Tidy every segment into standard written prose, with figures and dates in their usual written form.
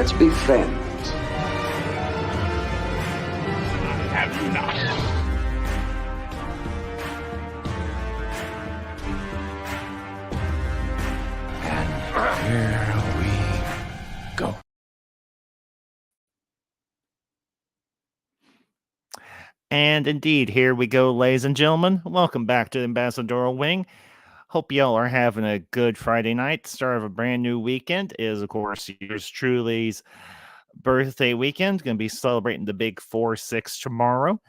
Let's be friends. Have you not? And here we go. And indeed, here we go, ladies and gentlemen. Welcome back to the Ambassadorial Wing. Hope y'all are having a good Friday night. Start of a brand new weekend is, of course, yours truly's birthday weekend. Going to be celebrating the big 4-6 tomorrow.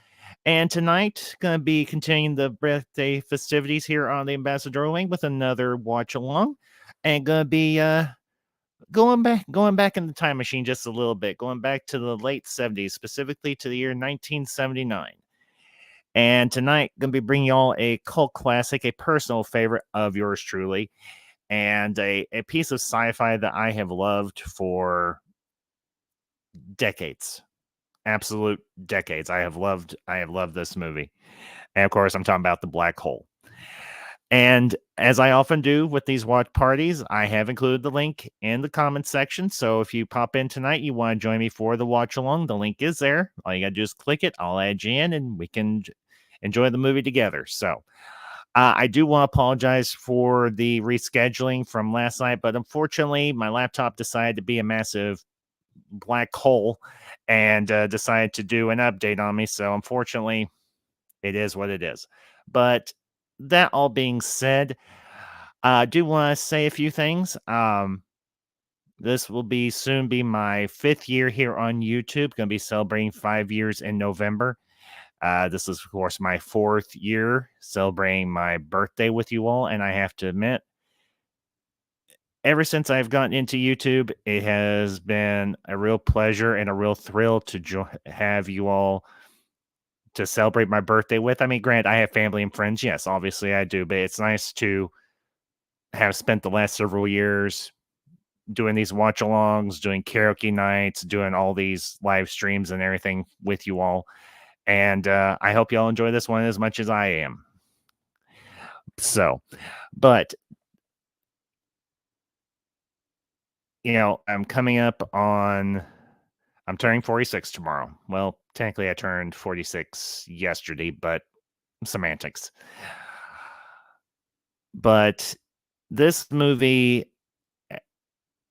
And tonight, going to be continuing the birthday festivities here on the Ambassadorial Wing with another watch along. And going to be going back in the time machine just a little bit, going back to the late 70s, specifically to the year 1979. And tonight, going to be bringing y'all a cult classic, a personal favorite of yours truly, and a piece of sci-fi that I have loved for decades. Absolute decades. I have loved this movie. And of course, I'm talking about The Black Hole. And as I often do with these watch parties, I have included the link in the comments section. So if you pop in tonight, you want to join me for the watch along, the link is there. All you got to do is click it. I'll add you in and we can enjoy the movie together. So I do want to apologize for the rescheduling from last night, but unfortunately, my laptop decided to be a massive black hole and decided to do an update on me. So unfortunately, it is what it is. But that all being said, I do want to say a few things. This will soon be my 5th year here on YouTube. Going to be celebrating 5 years in November. This is, of course, my 4th year celebrating my birthday with you all. And I have to admit, ever since I've gotten into YouTube, it has been a real pleasure and a real thrill to have you all to celebrate my birthday with. I mean, granted, I have family and friends. Yes, obviously I do, but it's nice to have spent the last several years doing these watch alongs, doing karaoke nights, doing all these live streams and everything with you all. And I hope y'all enjoy this one as much as I am. So, but, you know, I'm turning 46 tomorrow. Well, technically I turned 46 yesterday, but semantics. But this movie,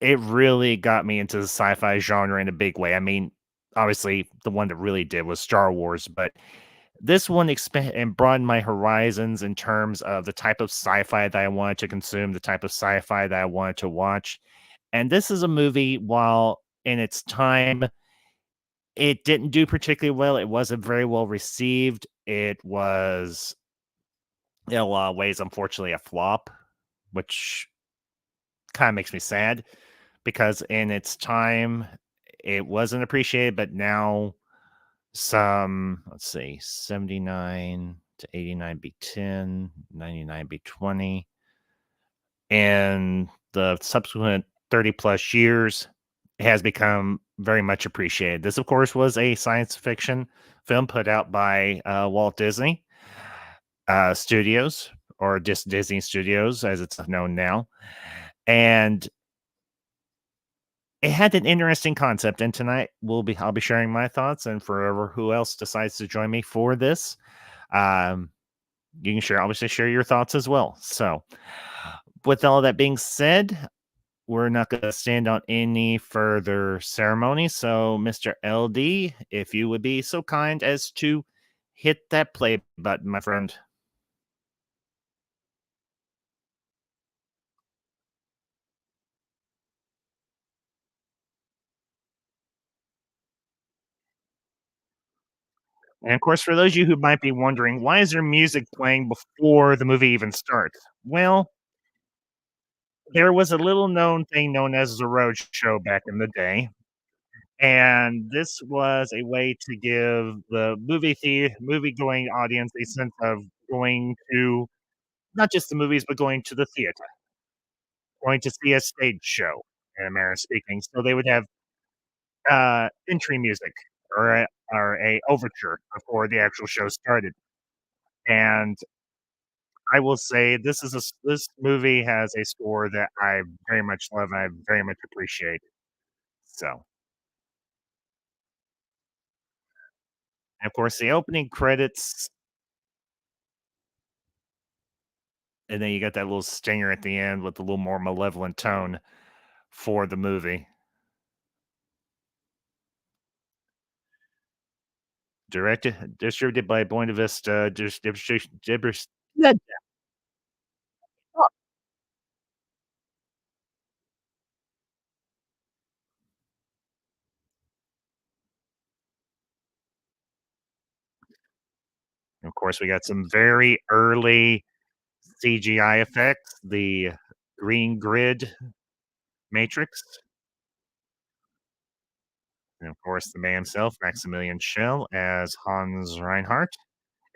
it really got me into the sci-fi genre in a big way. I mean, obviously the one that really did was Star Wars, but this one expanded and broadened my horizons in terms of the type of sci-fi that I wanted to consume, the type of sci-fi that I wanted to watch. And this is a movie, while in its time, it didn't do particularly well. It wasn't very well received. It was, in a lot of ways, unfortunately, a flop, which kind of makes me sad because in its time, it wasn't appreciated, but now let's see, 79 to 89 be 10, 99 be 20. And the subsequent 30 plus years, it has become very much appreciated. This, of course, was a science fiction film put out by Walt Disney Studios, or just Disney Studios as it's known now. And it had an interesting concept, and tonight I'll be sharing my thoughts, and for who else decides to join me for this, you can obviously share your thoughts as well. So, with all that being said, we're not going to stand on any further ceremony. So, Mr. LD, if you would be so kind as to hit that play button, my friend. And of course, for those of you who might be wondering, why is there music playing before the movie even starts? Well, there was a little known thing known as the road show back in the day. And this was a way to give the movie going audience a sense of going to not just the movies, but going to the theater, going to see a stage show, in a manner of speaking. So they would have entry music or a overture before the actual show started. And I will say this movie has a score that I very much love and I very much appreciate. So Of course, the opening credits, and then you got that little stinger at the end with a little more malevolent tone for the movie. Directed, distributed by Buena Vista Distribution. Of course, we got some very early CGI effects, the green grid matrix, and of course, the man himself, Maximilian Schell, as Hans Reinhardt.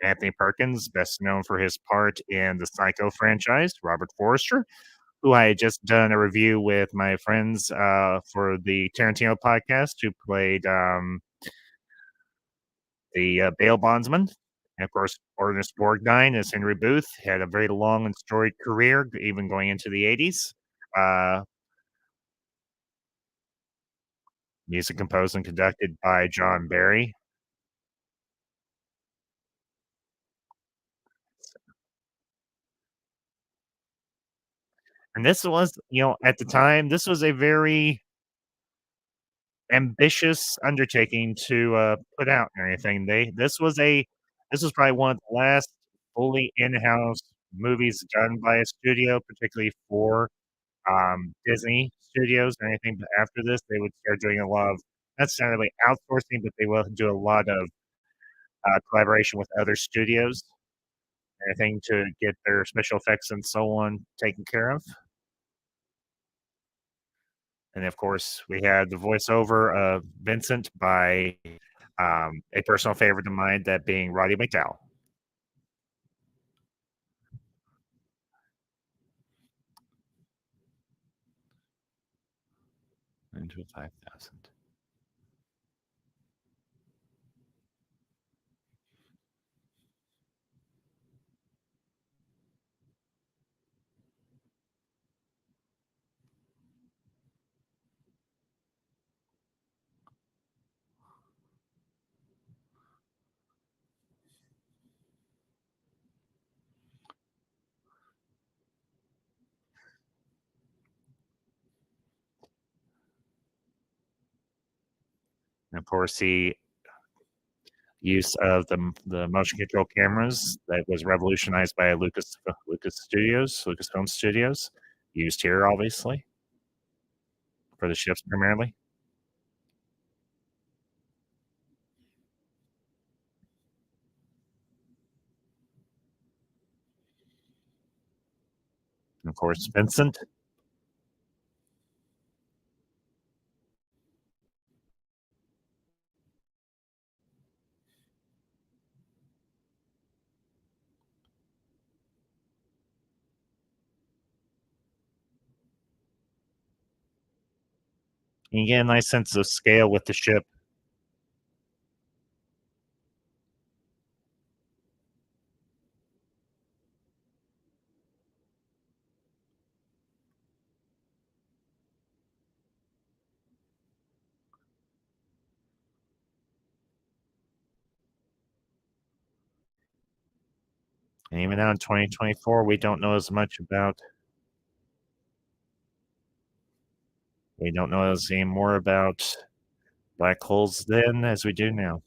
Anthony Perkins, best known for his part in the Psycho franchise, Robert Forster, who I had just done a review with my friends for the Tarantino podcast, who played the bail bondsman. And of course, Ernest Borgnine as Henry Booth had a very long and storied career, even going into the 80s. Uh, Music composed and conducted by John Barry. And this was, at the time, this was a very ambitious undertaking to put out and anything. This was probably one of the last fully in-house movies done by a studio, particularly for Disney Studios or anything. But after this, they would start doing a lot of not necessarily outsourcing, but they will do a lot of collaboration with other studios, anything to get their special effects and so on taken care of. And of course, we had the voiceover of Vincent by a personal favorite of mine, that being Roddy McDowall. Into 5,000. And of course, the use of the motion control cameras that was revolutionized by Lucasfilm Studios, used here obviously for the ships primarily. And of course, Vincent. You get a nice sense of scale with the ship. And even now in 2024, we don't know as any more about black holes then as we do now.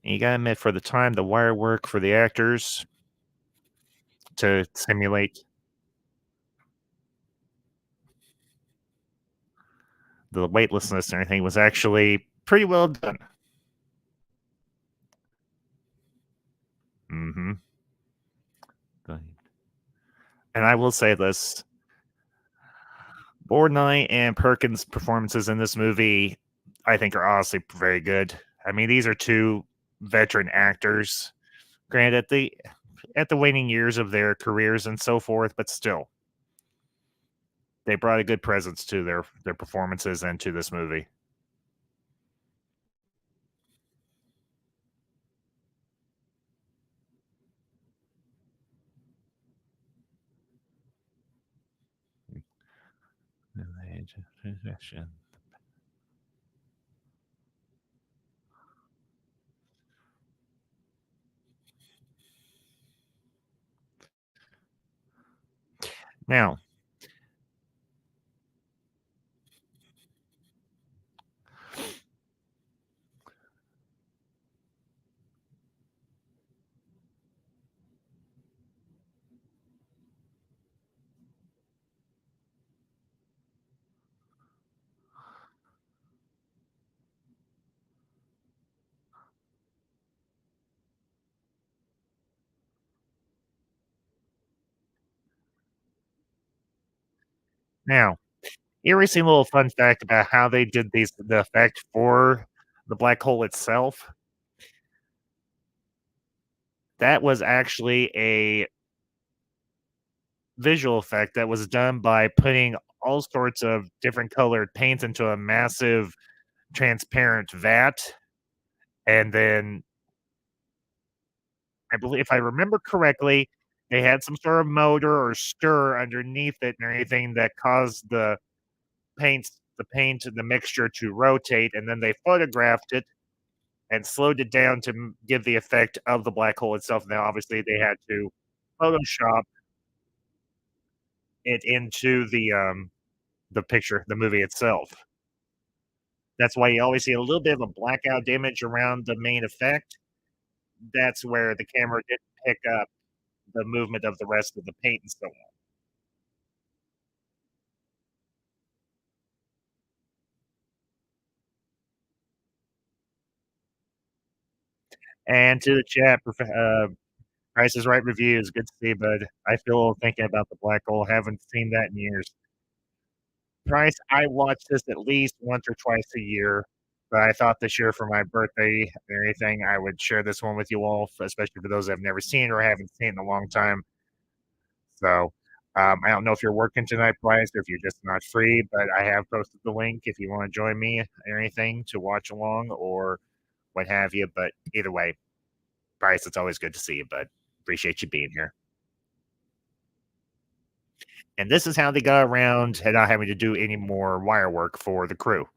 You gotta admit, for the time, the wire work for the actors to simulate the weightlessness and everything was actually pretty well done. Mhm. And I will say this, Borgnine and Perkins' performances in this movie, I think, are honestly very good. I mean, these are 2 veteran actors, granted at the waning years of their careers and so forth, but still, they brought a good presence to their performances and to this movie. Now, now, interesting little fun fact about how they did the effect for the black hole itself. That was actually a visual effect that was done by putting all sorts of different colored paints into a massive transparent vat, and then I believe if I remember correctly, they had some sort of motor or stir underneath it and everything that caused the mixture to rotate, and then they photographed it and slowed it down to give the effect of the black hole itself. Now, obviously, they had to Photoshop it into the picture, the movie itself. That's why you always see a little bit of a blackout image around the main effect. That's where the camera didn't pick up the movement of the rest of the paint and so on. And to the chat, Price is Right reviews. Good to see you, bud. I feel old thinking about the black hole. Haven't seen that in years. Price, I watch this at least once or twice a year, but I thought this year for my birthday or anything, I would share this one with you all, especially for those that have never seen or haven't seen in a long time. So, I don't know if you're working tonight, Bryce, or if you're just not free, but I have posted the link if you want to join me or anything to watch along or what have you. But either way, Bryce, it's always good to see you, bud. Appreciate you being here. And this is how they got around and not having to do any more wire work for the crew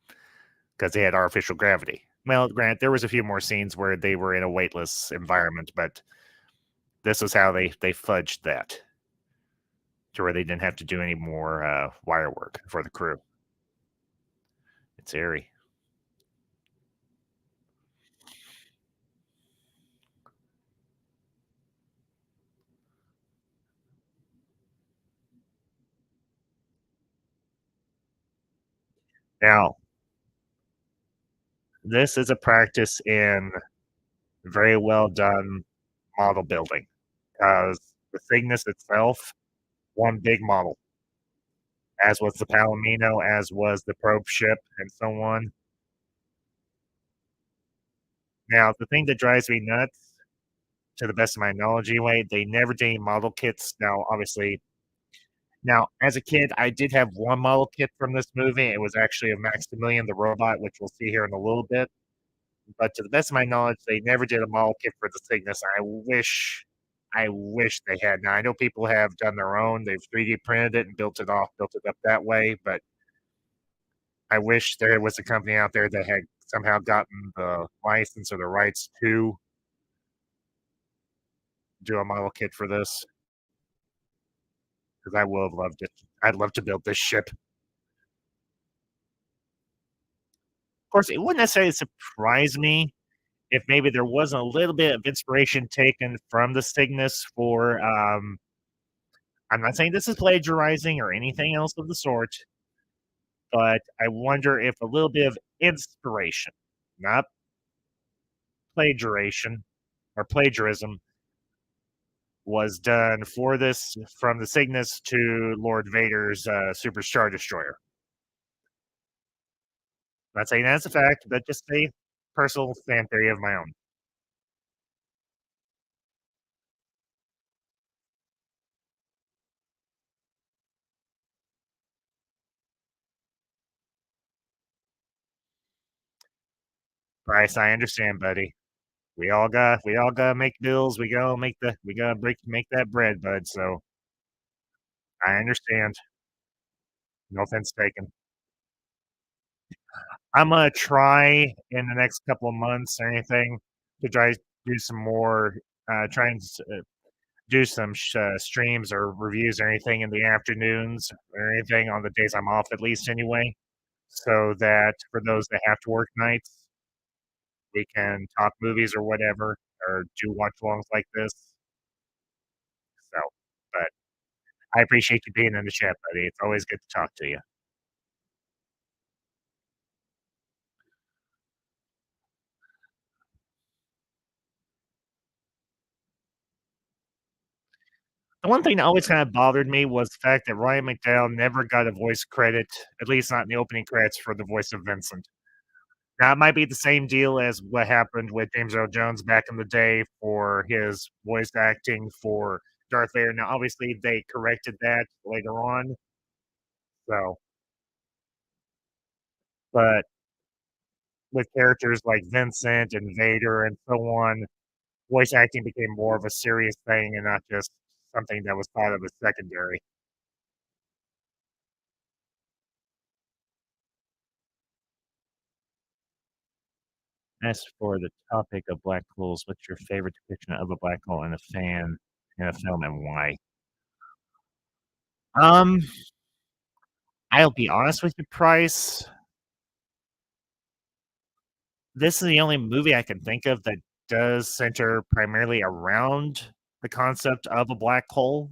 because they had artificial gravity. Well, grant there was a few more scenes where they were in a weightless environment, but this is how they fudged that to where they didn't have to do any more wire work for the crew. It's airy. Now, this is a practice in very well done model building because the Cygnus itself, one big model, as was the Palomino, as was the probe ship, and so on. Now, the thing that drives me nuts, to the best of my knowledge anyway, they never did any model kits. Now, obviously, now as a kid, I did have one model kit from this movie. It was actually a Maximilian the robot, which we'll see here in a little bit. But to the best of my knowledge, they never did a model kit for the Cygnus. I wish they had. Now I know people have done their own. They've 3D printed it and built it up that way. But I wish there was a company out there that had somehow gotten the license or the rights to do a model kit for this because I would have loved it. I'd love to build this ship. Of course, it wouldn't necessarily surprise me if maybe there wasn't a little bit of inspiration taken from the Cygnus for, I'm not saying this is plagiarizing or anything else of the sort, but I wonder if a little bit of inspiration, not plagiarization or plagiarism, was done for this from the Cygnus to Lord Vader's Super Star Destroyer. Not saying that's a fact, but just a personal fan theory of my own. Bryce, I understand, buddy. We all gotta make bills. We gotta make that bread, bud. So I understand. No offense taken. I'm gonna try in the next couple of months or anything to try to do some more, try and do some streams or reviews or anything in the afternoons or anything on the days I'm off, at least anyway, so that for those that have to work nights, we can talk movies or whatever, or do watch alongs like this. So, but I appreciate you being in the chat, buddy. It's always good to talk to you. The one thing that always kind of bothered me was the fact that Ryan McDowell never got a voice credit, at least not in the opening credits, for the voice of Vincent. Now, it might be the same deal as what happened with James Earl Jones back in the day for his voice acting for Darth Vader. Now, obviously, they corrected that later on. So, but with characters like Vincent and Vader and so on, voice acting became more of a serious thing and not just something that was thought of as secondary. As for the topic of black holes, what's your favorite depiction of a black hole in a fan in a film and why? Um, I'll be honest with you, Price. This is the only movie I can think of that does center primarily around the concept of a black hole.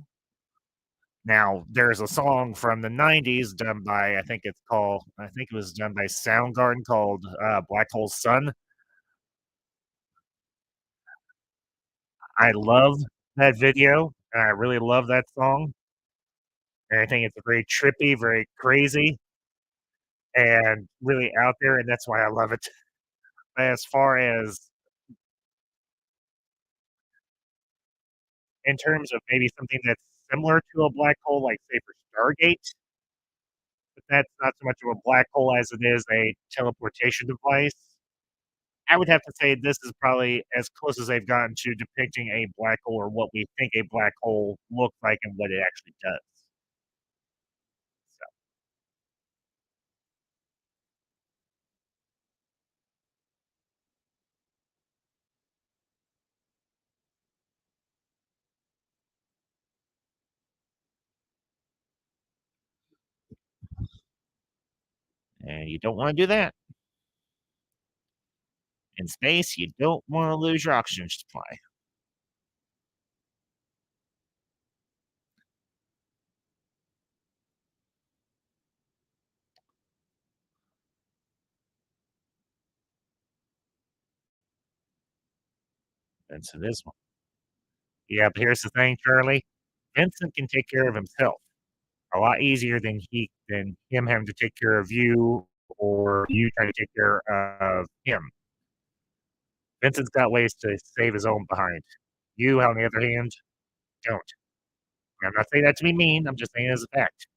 Now, there's a song from the 90s done by, I think it was done by Soundgarden called Black Hole Sun. I love that video, and I really love that song. And I think it's very trippy, very crazy, and really out there, and that's why I love it. As far as in terms of maybe something that's similar to a black hole, like say for Stargate, but that's not so much of a black hole as it is a teleportation device. I would have to say this is probably as close as they've gotten to depicting a black hole or what we think a black hole looks like and what it actually does. So, and you don't want to do that. In space, you don't want to lose your oxygen supply. And so this one. Yeah, but here's the thing, Charlie. Vincent can take care of himself a lot easier than him having to take care of you or you trying to take care of him. Vincent's got ways to save his own behind. You, on the other hand, don't. I'm not saying that to be mean. I'm just saying it as a fact.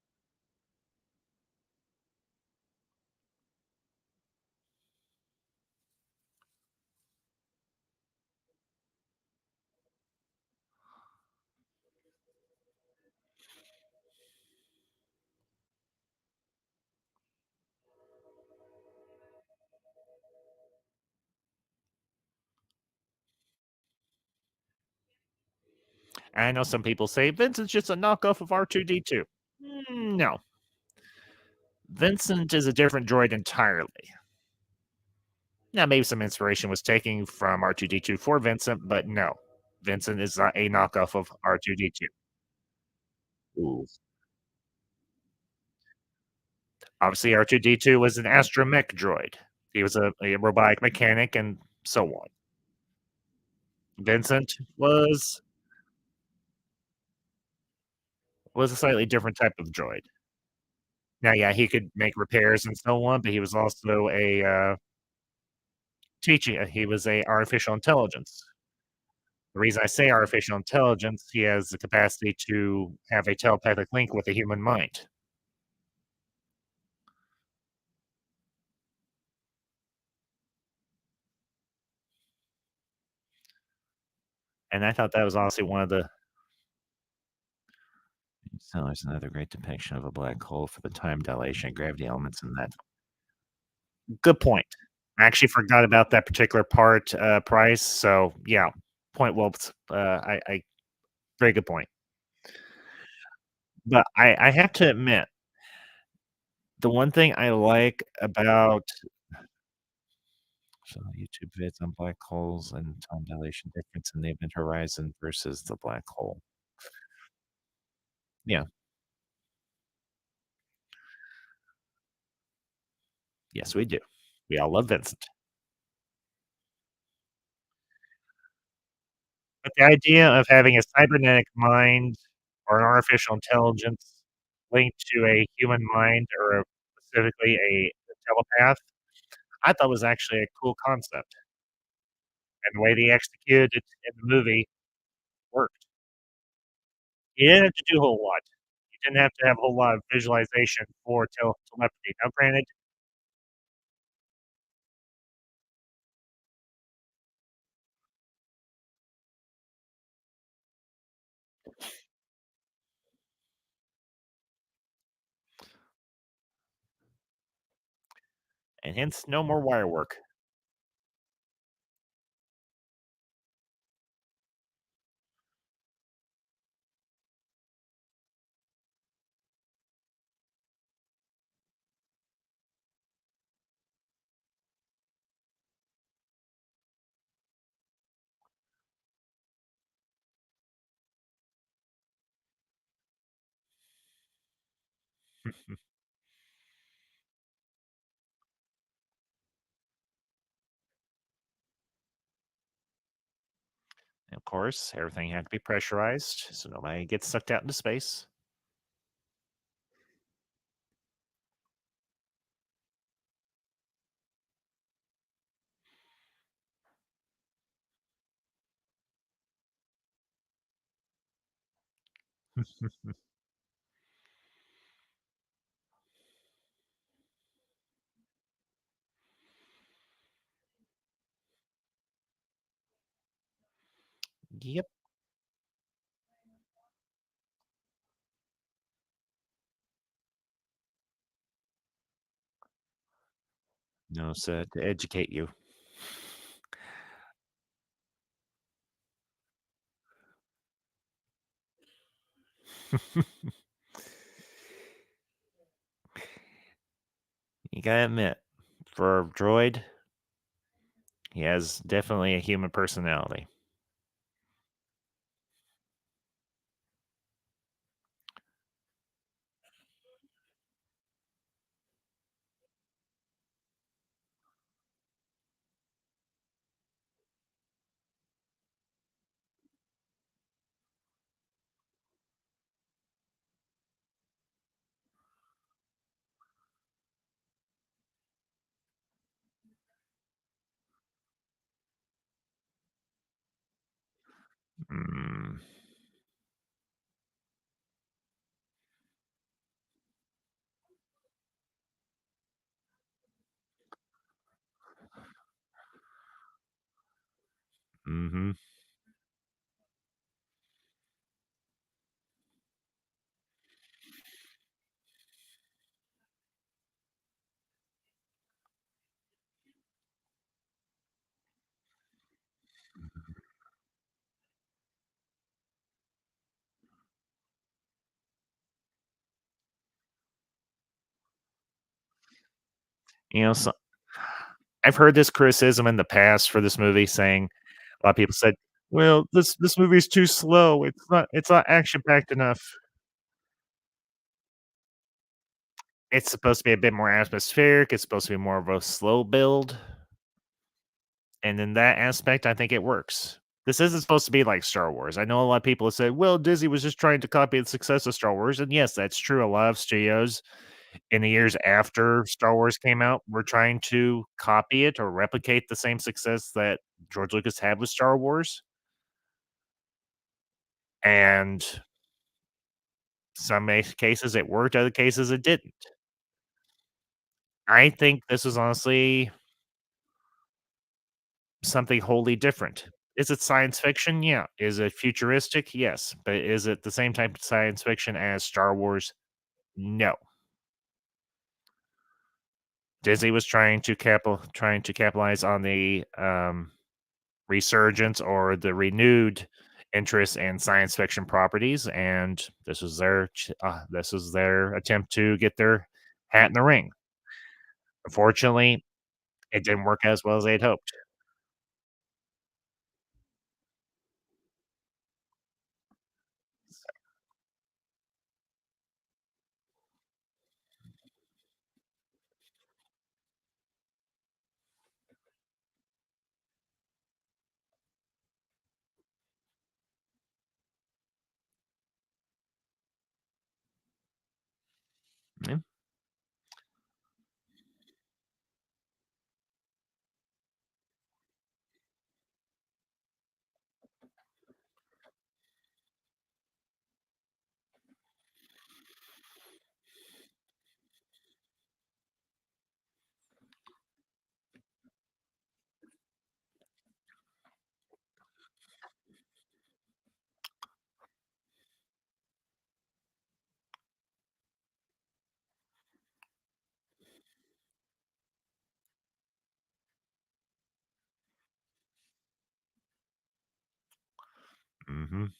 I know some people say Vincent's just a knockoff of R2D2. No, Vincent is a different droid entirely. Now, maybe some inspiration was taken from R2D2 for Vincent, but no, Vincent is not a knockoff of R2D2. Ooh. Obviously, R2D2 was an astromech droid. He was a robotic mechanic and so on. Vincent was a slightly different type of droid. Now, yeah, he could make repairs and so on, but he was also a teaching. He was a artificial intelligence. The reason I say artificial intelligence, he has the capacity to have a telepathic link with the human mind. And I thought that was honestly one of the so there's another great depiction of a black hole for the time dilation and gravity elements in that. Good point. I actually forgot about that particular part, Price. So yeah, point well. I very good point. But I have to admit, the one thing I like about so YouTube vids on black holes and time dilation difference in the event horizon versus the black hole. Yeah, yes, we do. We all love Vincent. But the idea of having a cybernetic mind or an artificial intelligence linked to a human mind or specifically a telepath, I thought was actually a cool concept, and the way they executed it in the movie worked. You didn't have to do a whole lot. You didn't have to have a whole lot of visualization for telepathy. Now granted, and hence no more wire work. Of course, everything had to be pressurized so nobody gets sucked out into space. Yep. No, so to educate you. You gotta admit, for a droid, he has definitely a human personality. Mm, mhm. You know, so I've heard this criticism in the past for this movie saying a lot of people said, "Well, this movie's too slow. It's not action packed enough." It's supposed to be a bit more atmospheric. It's supposed to be more of a slow build. And in that aspect, I think it works. This isn't supposed to be like Star Wars. I know a lot of people have said, well, Disney was just trying to copy the success of Star Wars. And yes, that's true. A lot of studios in the years after Star Wars came out were trying to copy it or replicate the same success that George Lucas had with Star Wars. And cases it worked, other cases it didn't. I think this is honestly something wholly different. Is it science fiction? Yeah. Is it futuristic? Yes. But is it the same type of science fiction as Star Wars? No. Disney was trying to capitalize on the resurgence or the renewed interest in science fiction properties, and this was their attempt to get their hat in the ring. Unfortunately, it didn't work as well as they'd hoped. Yeah. Mhm.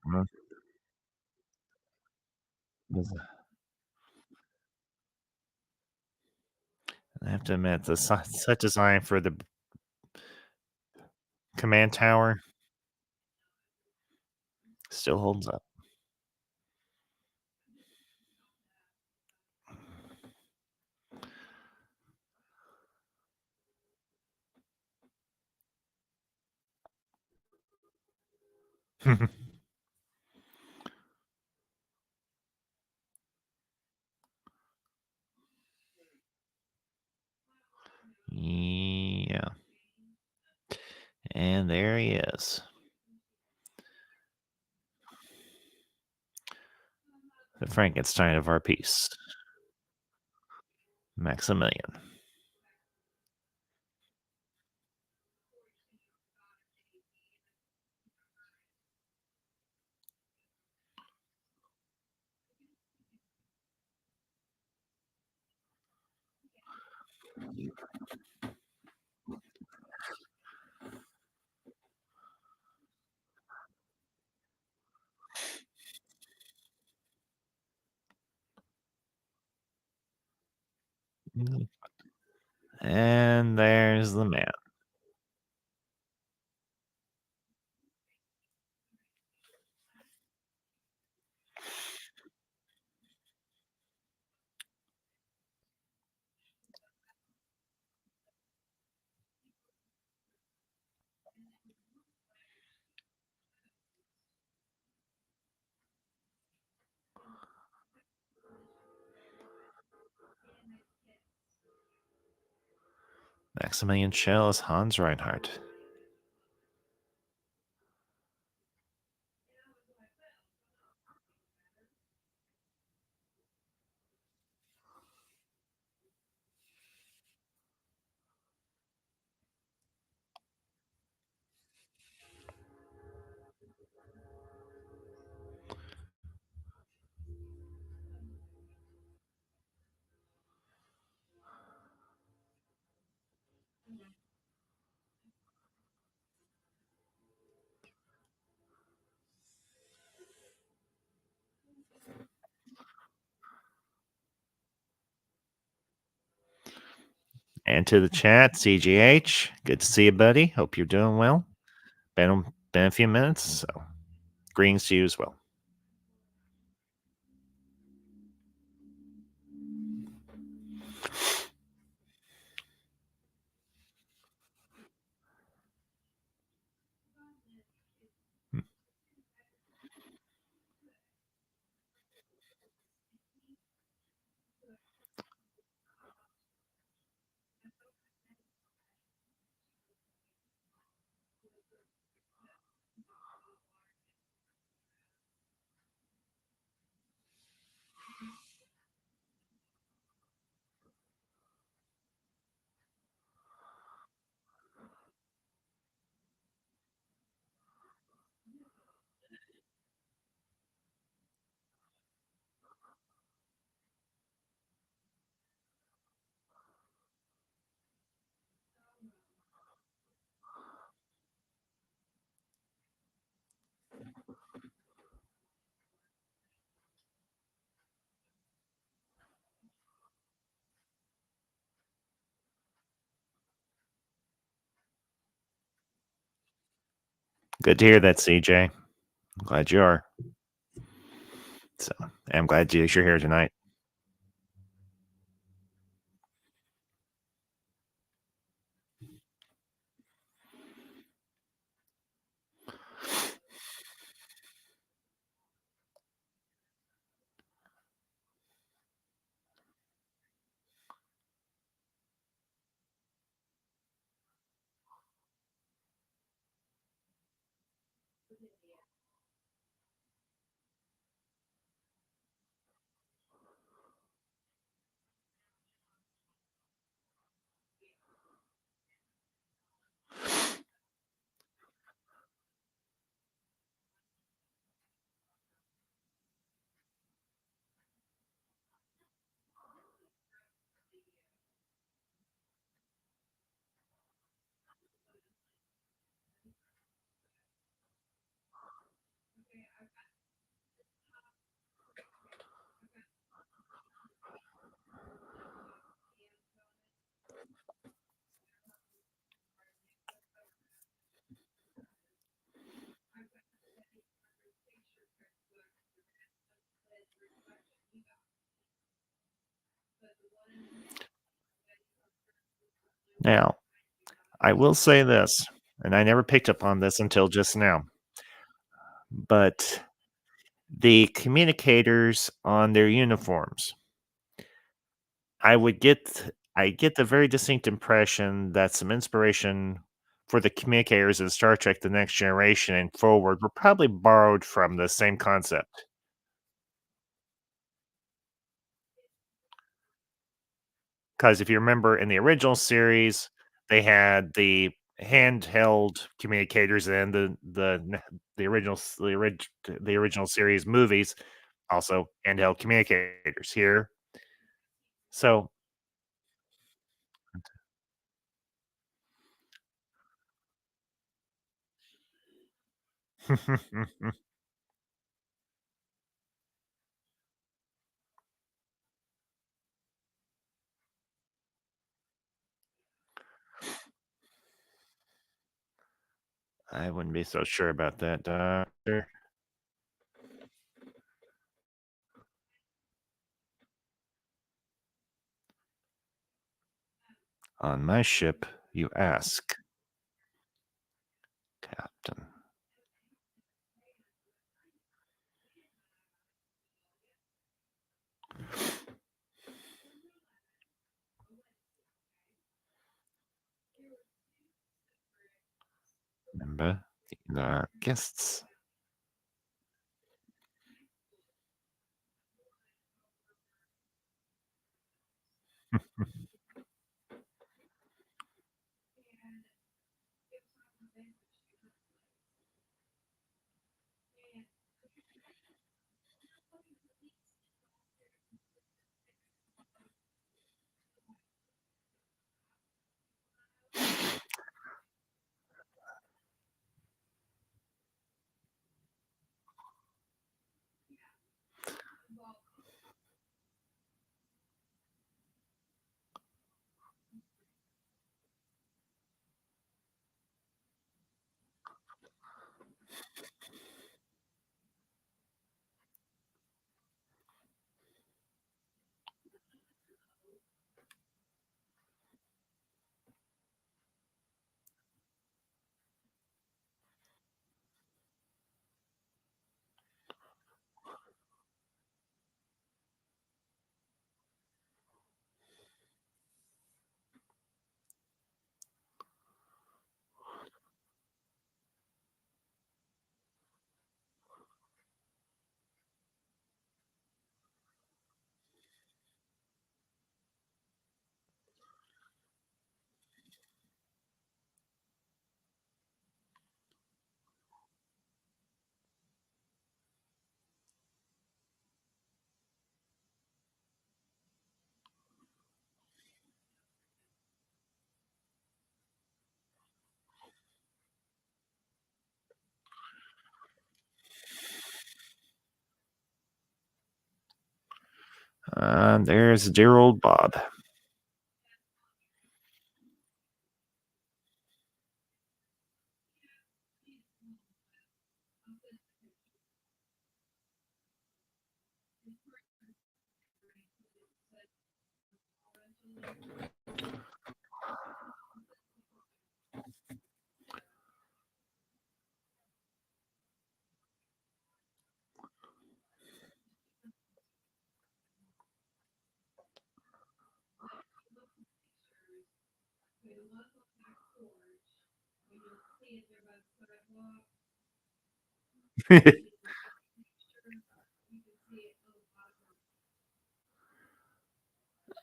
Mhm. I have to admit, the set design for the command tower still holds up. Yeah, and there he is, the Frankenstein of our piece, Maximilian. Mhm. And there's the man. Maximilian Schell is Hans Reinhardt. And to the chat, CGH, good to see you, buddy. Hope you're doing well. Been a few minutes, so greetings to you as well. Good to hear that, CJ. I'm glad you are. So I'm glad you're here tonight. Now, I will say this, and I never picked up on this until just now, but the communicators on their uniforms, I get the very distinct impression that some inspiration for the communicators in Star Trek: The Next Generation and forward were probably borrowed from the same concept. Because if you remember in the original series, they had the handheld communicators, and the the original series movies also handheld communicators here. So I wouldn't be so sure about that, doctor. On my ship, you ask, Captain. Remember, the guests. There's dear old Bob.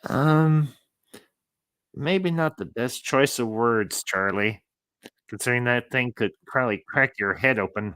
um, Maybe not the best choice of words, Charlie. Considering that thing could probably crack your head open.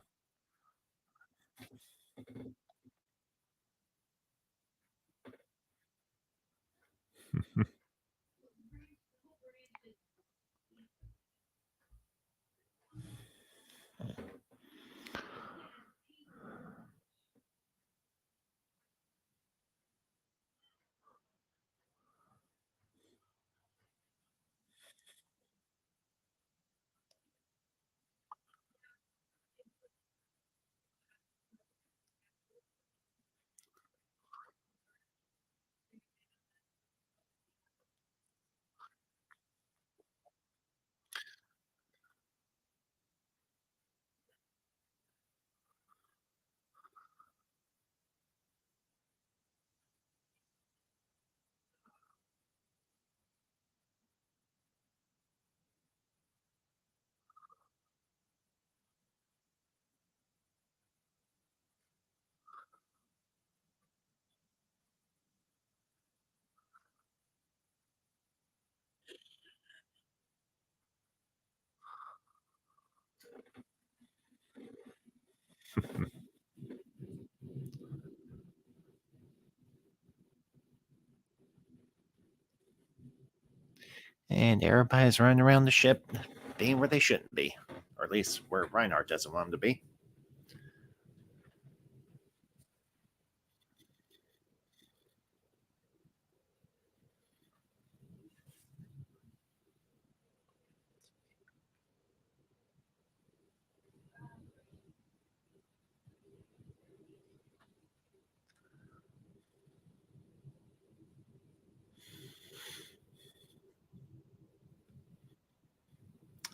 And everybody's running around the ship, being where they shouldn't be, or at least where Reinhardt doesn't want them to be.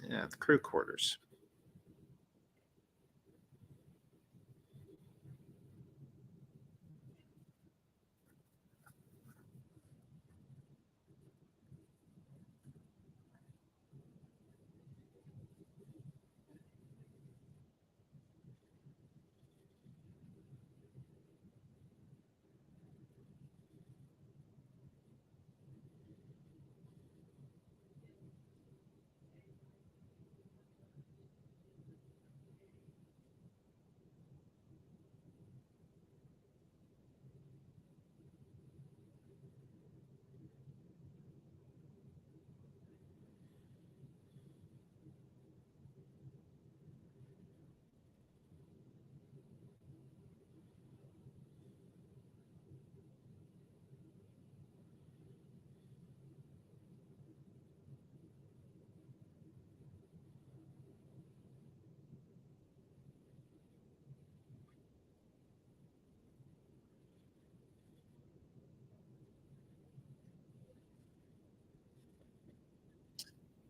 Yeah, the crew quarters.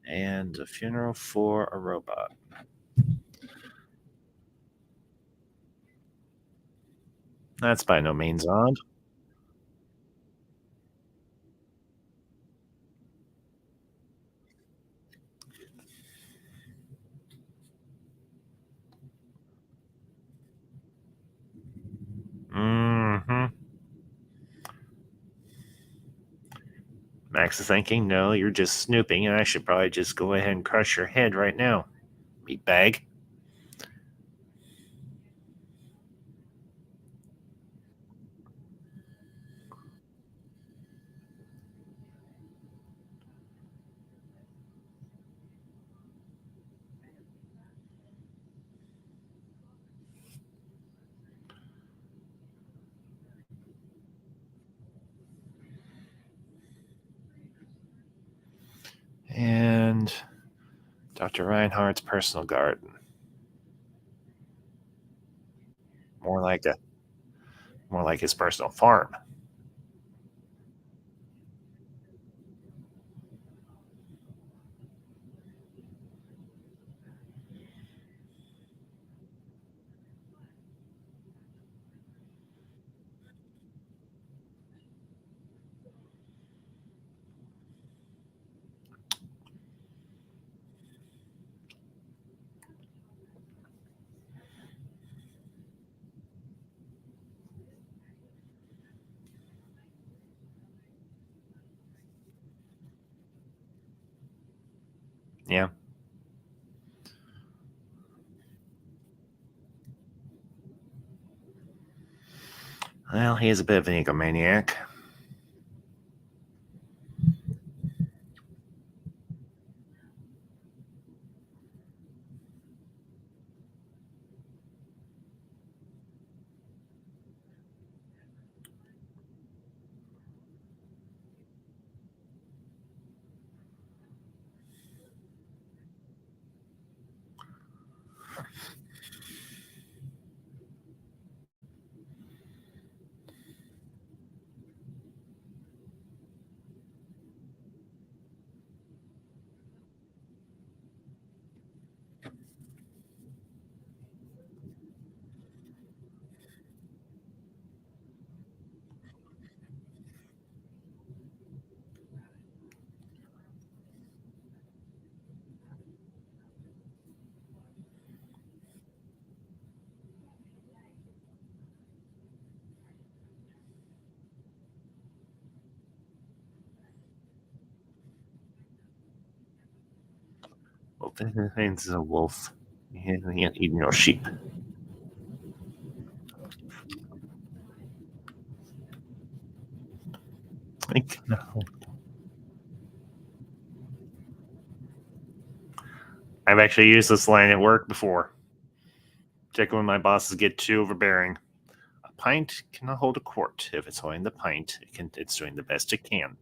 And a funeral for a robot. That's by no means odd. Mm-hmm. Max is thinking, no, you're just snooping, and I should probably just go ahead and crush your head right now, meatbag. Dr. Reinhardt's personal garden. More like a more like his personal farm. Yeah. Well, he is a bit of an egomaniac. Well, this is a wolf. He ain't eating your sheep. Like, no. I've actually used this line at work before. Check when my bosses get too overbearing. A pint cannot hold a quart. If it's holding the pint, it's doing the best it can.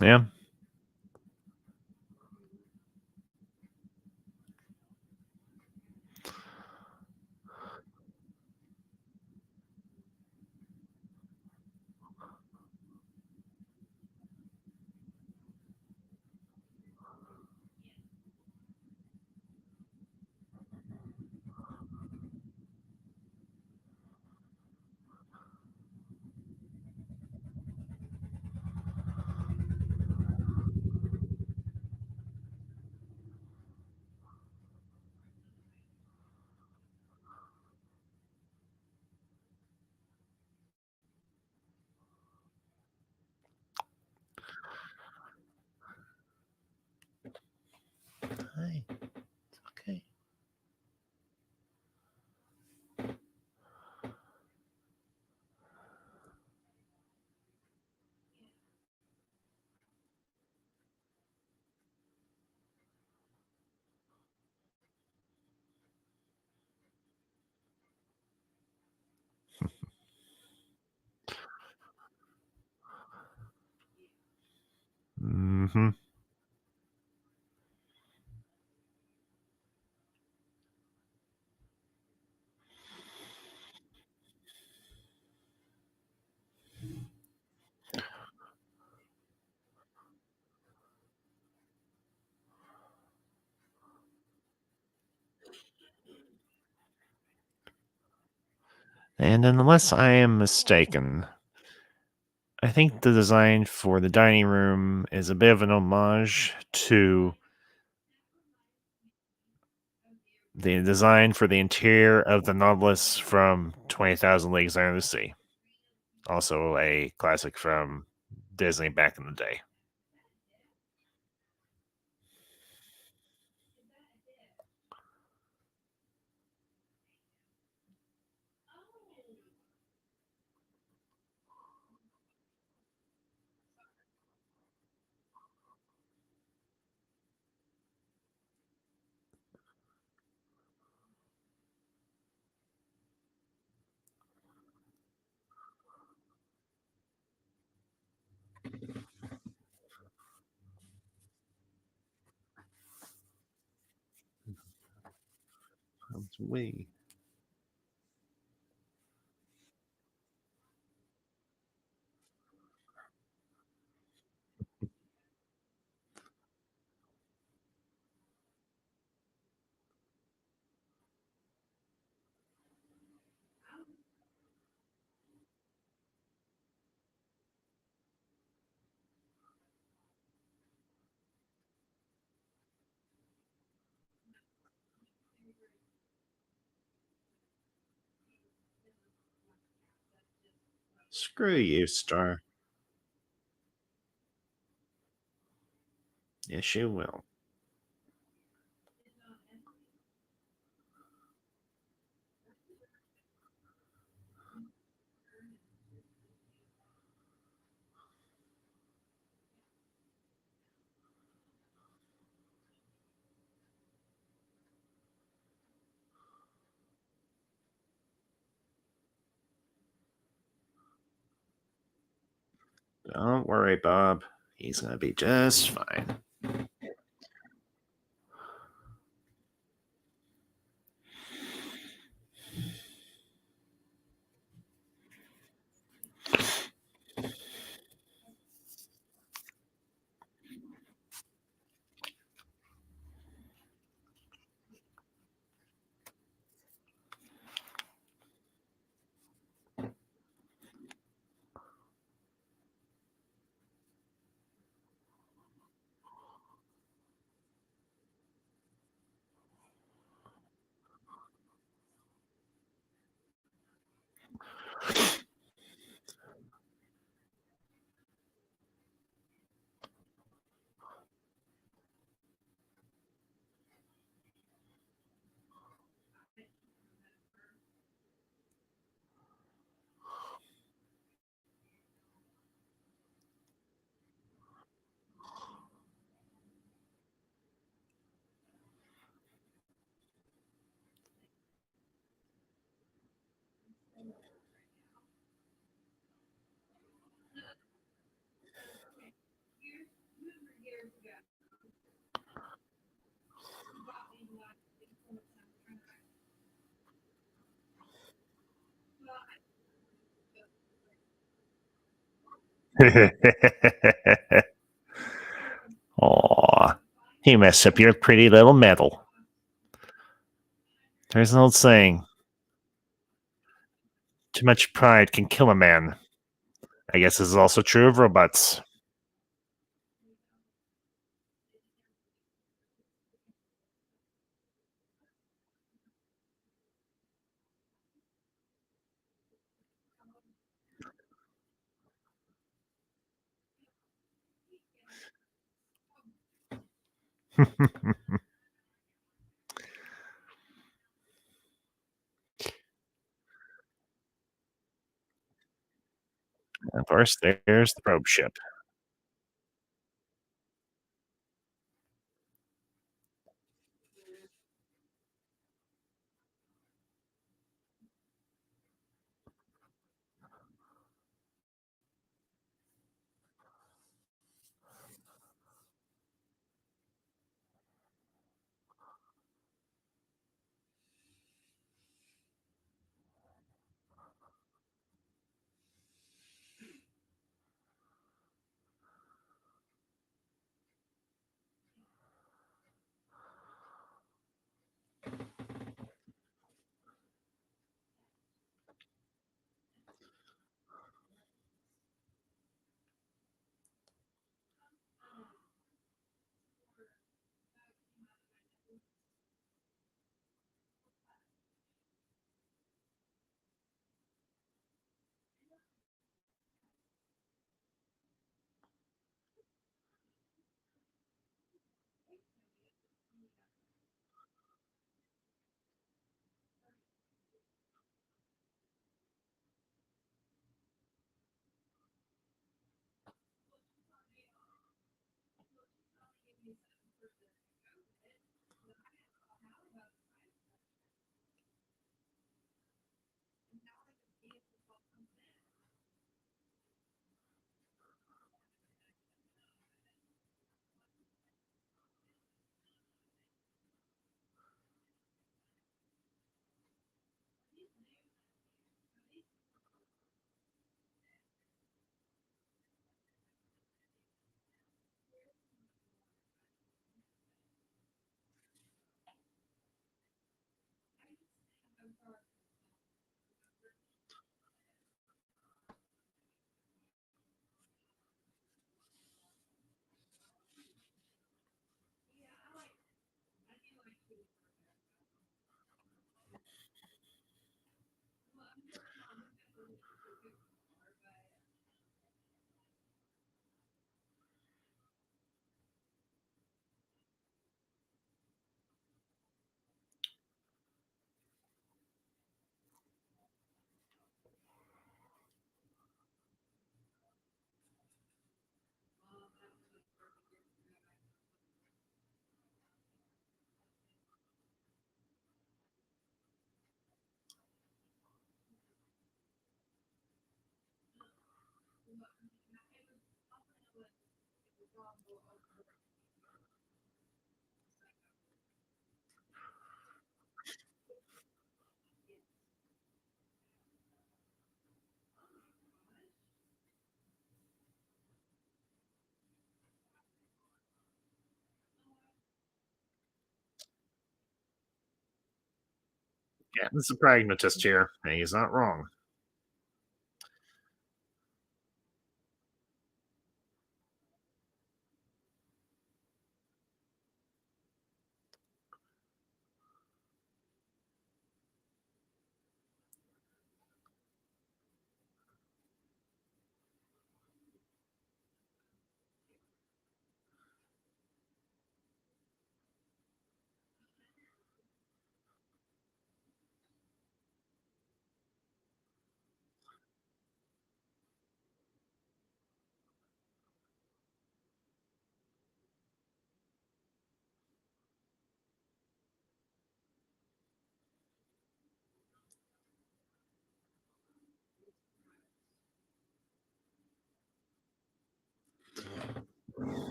Yeah. Hi. It's okay. Mm-hmm. And unless I am mistaken, I think the design for the dining room is a bit of an homage to the design for the interior of the Nautilus from 20,000 Leagues Under the Sea. Also a classic from Disney back in the day. We. Screw you, Star. Yes, you will. Don't worry, Bob. He's going to be just fine. Aw, he messed up your pretty little medal. There's an old saying: too much pride can kill a man. I guess this is also true of robots. Of course, there's the probe ship. Yeah, this is a pragmatist here. And he's not wrong.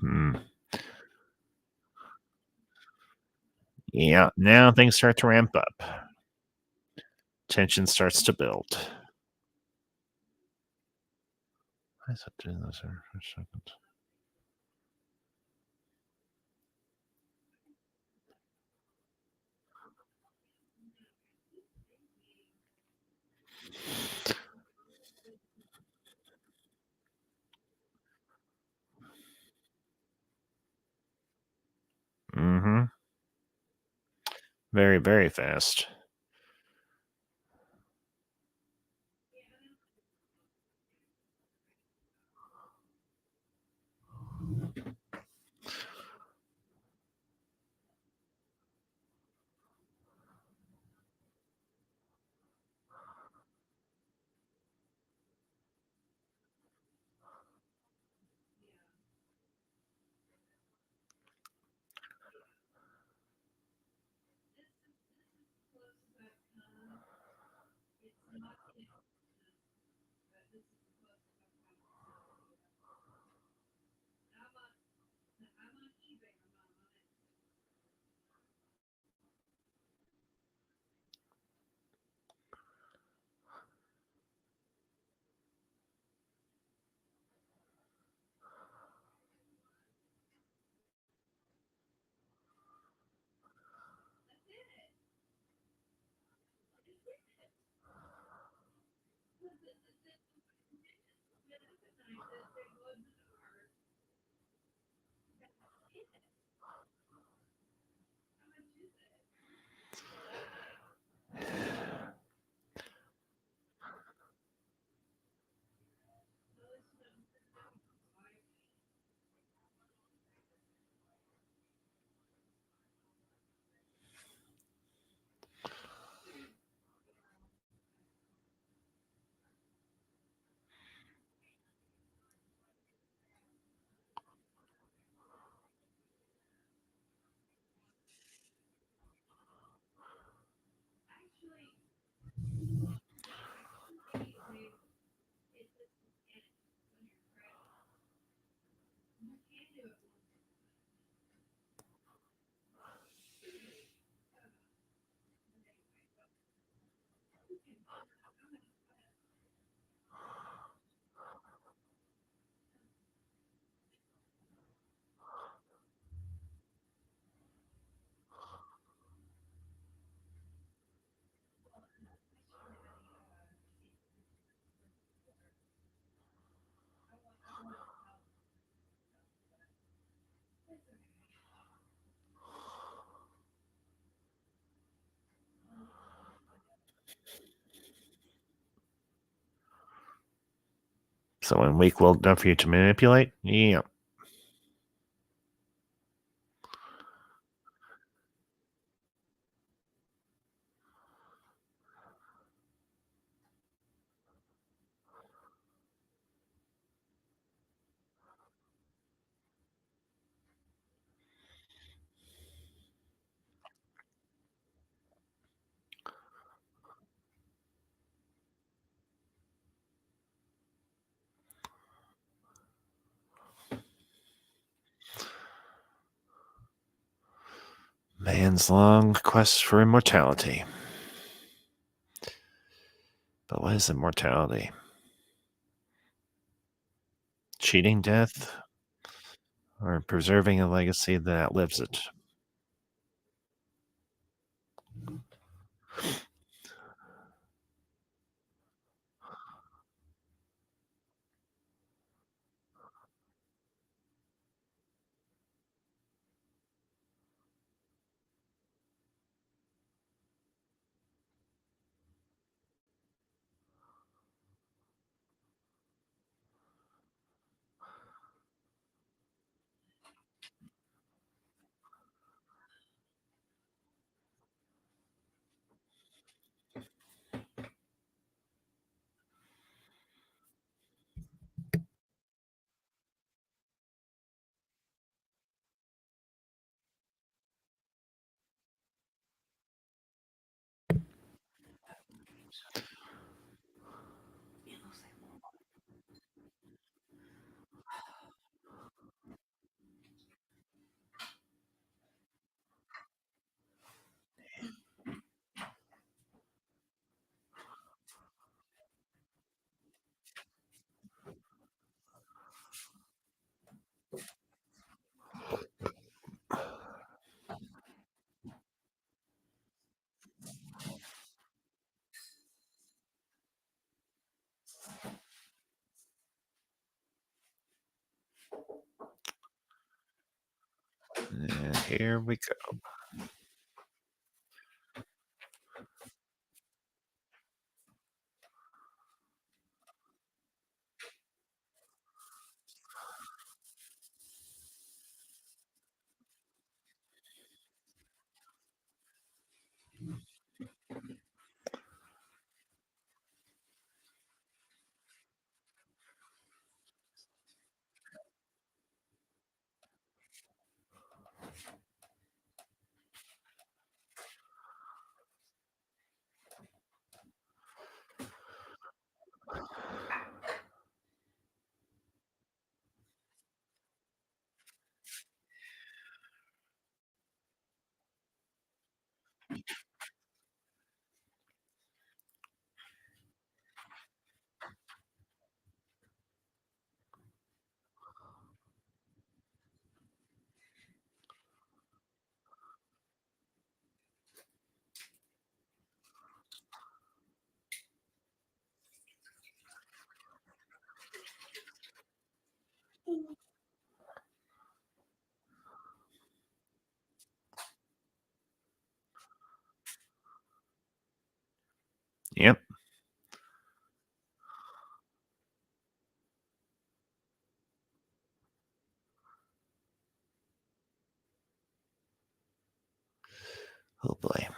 Hmm. Yeah, now things start to ramp up. Tension starts to build. I said doing this for a second. Mm-hmm. Very, very fast. So in weak will enough for you to manipulate? Yeah. Man's long quest for immortality. But what is immortality? Cheating death? Or preserving a legacy that outlives it? Here we go. Yep. Oh boy.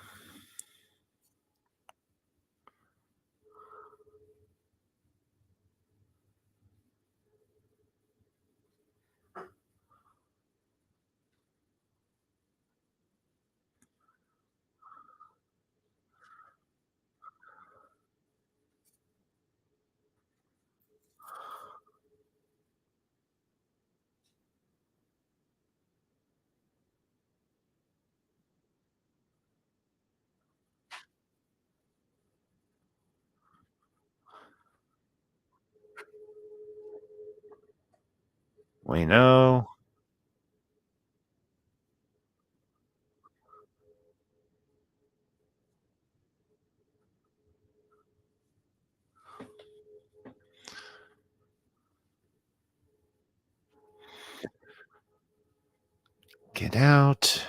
We know. Get out.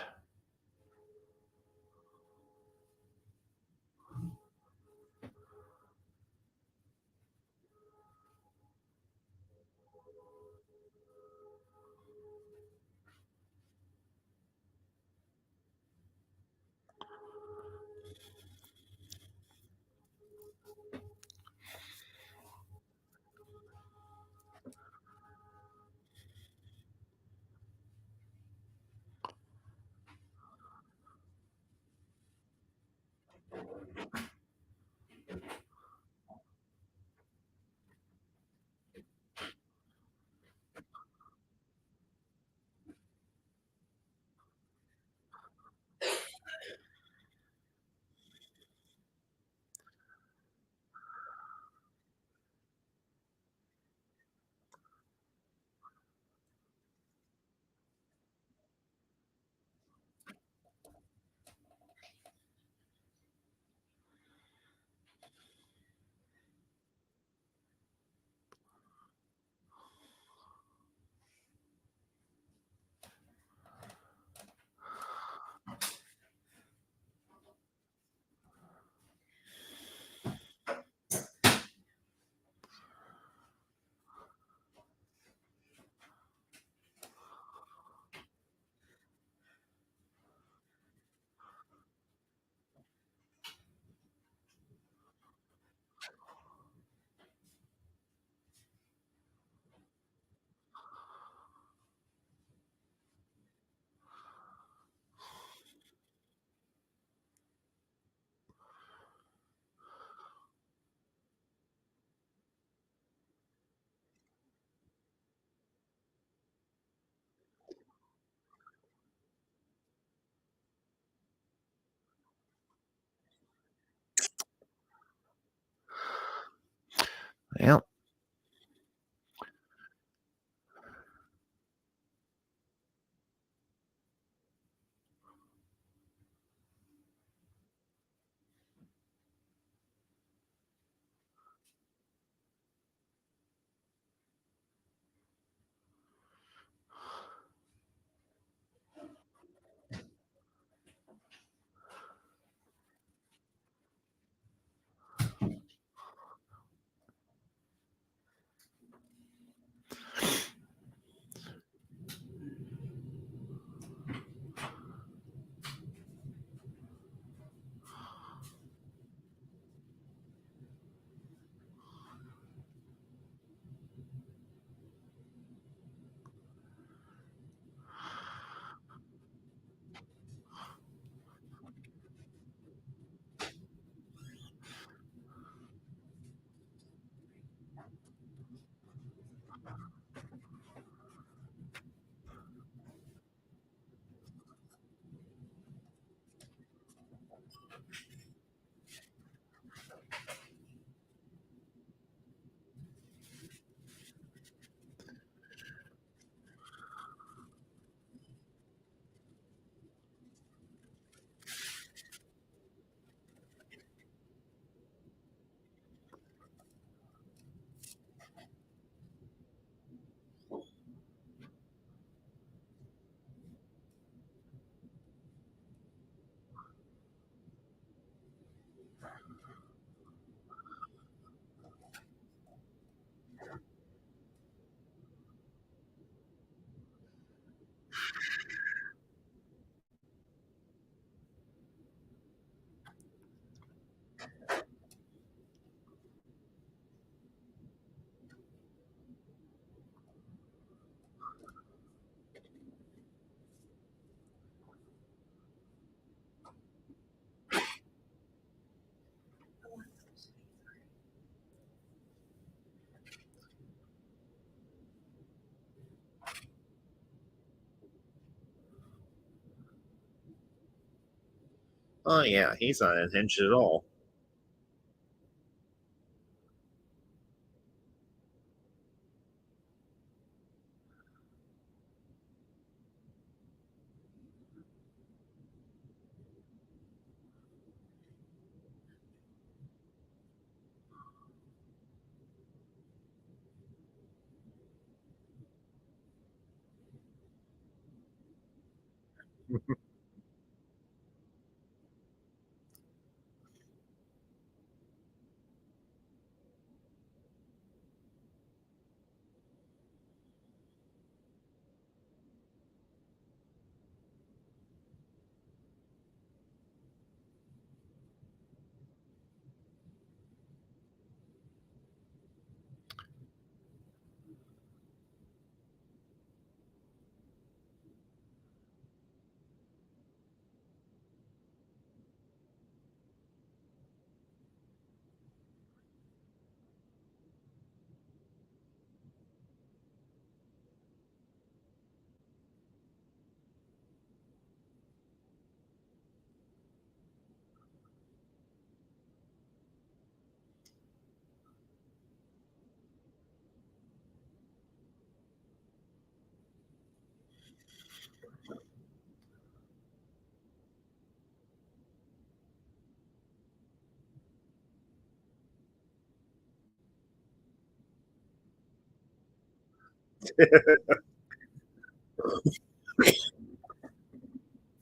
Oh yeah, he's not unhinged at all.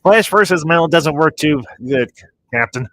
Flash versus Metal doesn't work too good, Captain.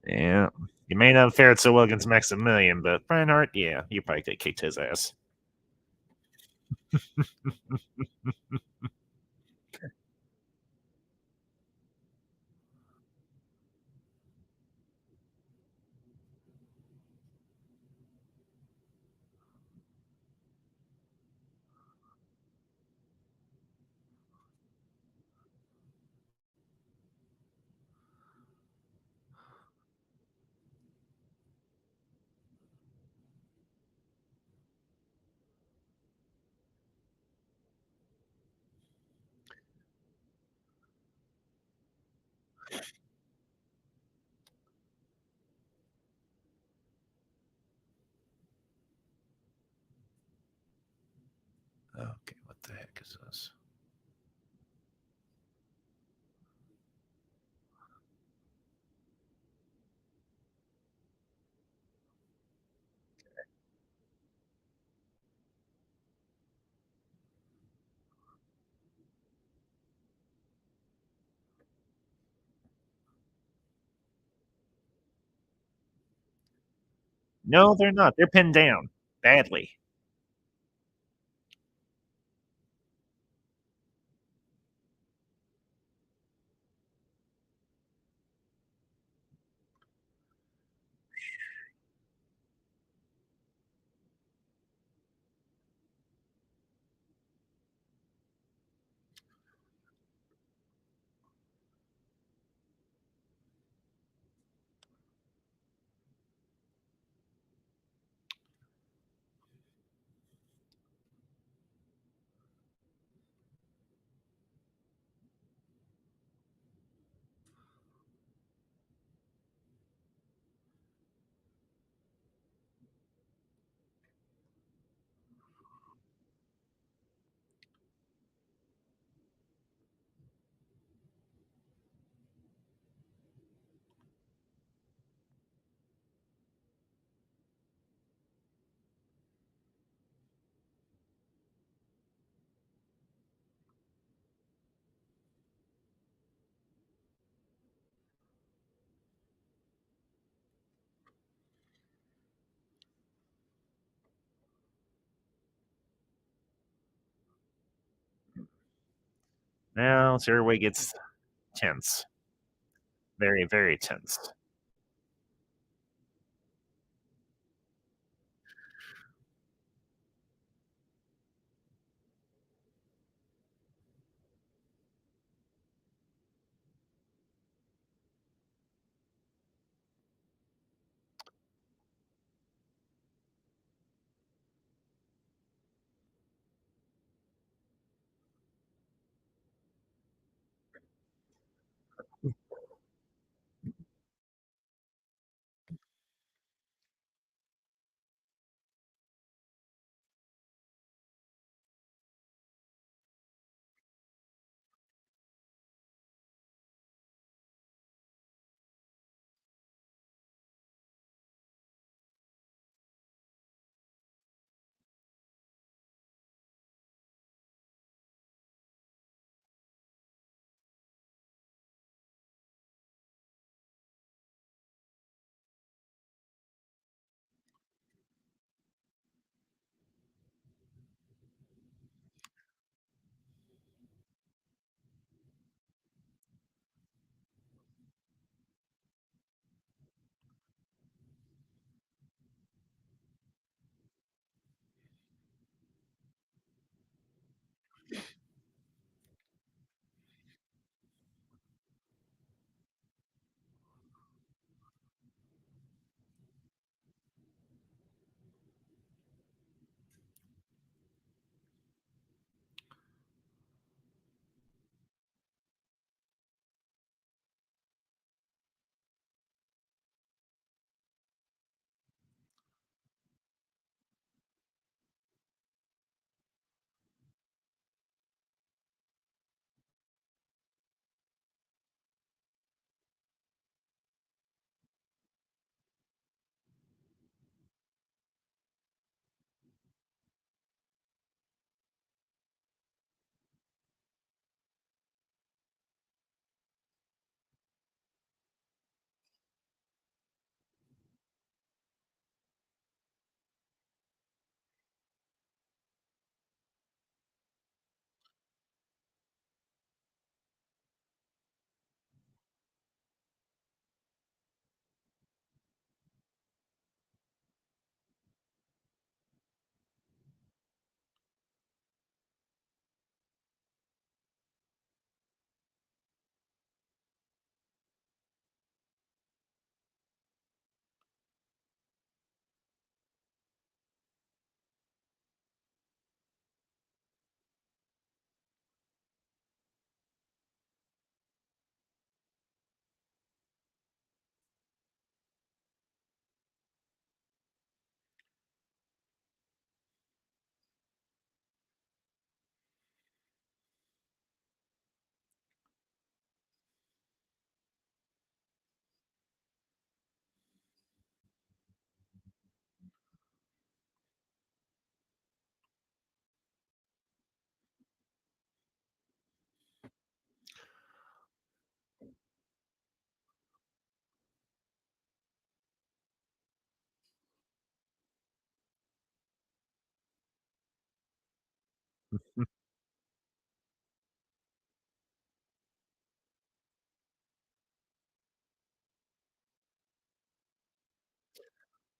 Yeah. You may not have fared so well against Maximilian, but Reinhardt, yeah, you probably could have kicked his ass. Okay, what the heck is this? No, they're not. They're pinned down badly. Now, so everybody gets tense. Very, very tense.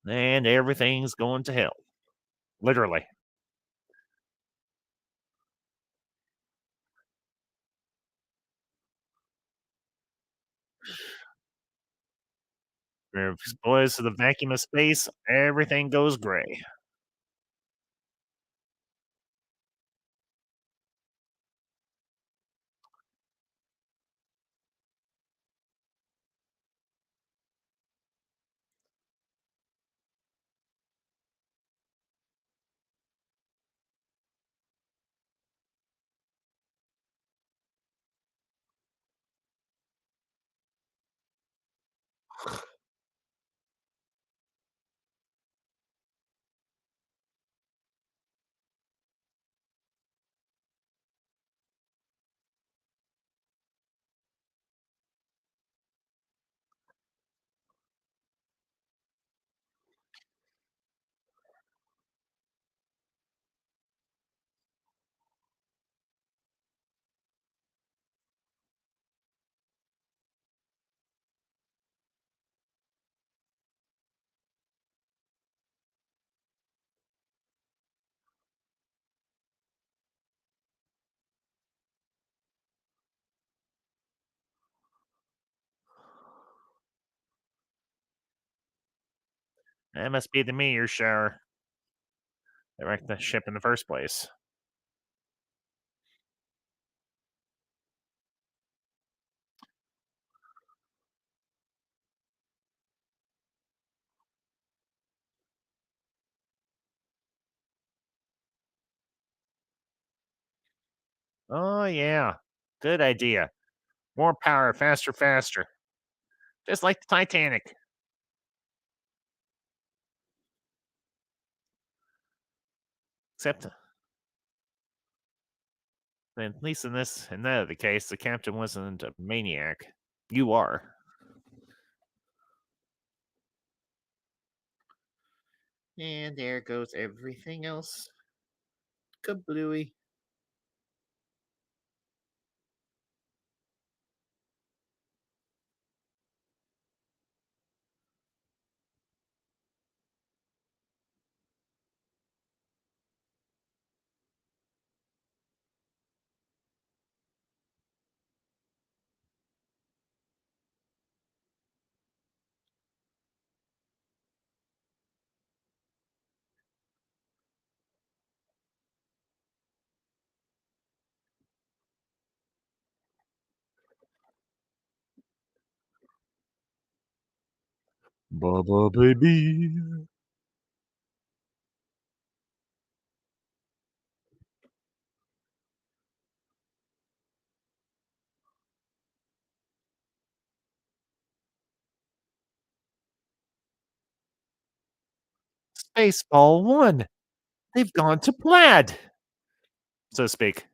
And everything's going to hell, literally. If boys to the vacuum of space, everything goes gray. That must be the meteor shower that wrecked the ship in the first place. Oh, yeah. Good idea. More power, faster, faster. Just like the Titanic. Except, at least in that other case, the captain wasn't a maniac. You are. And there goes everything else. Kablooey. Baba baby. Spaceball 1. They've gone to plaid, so to speak.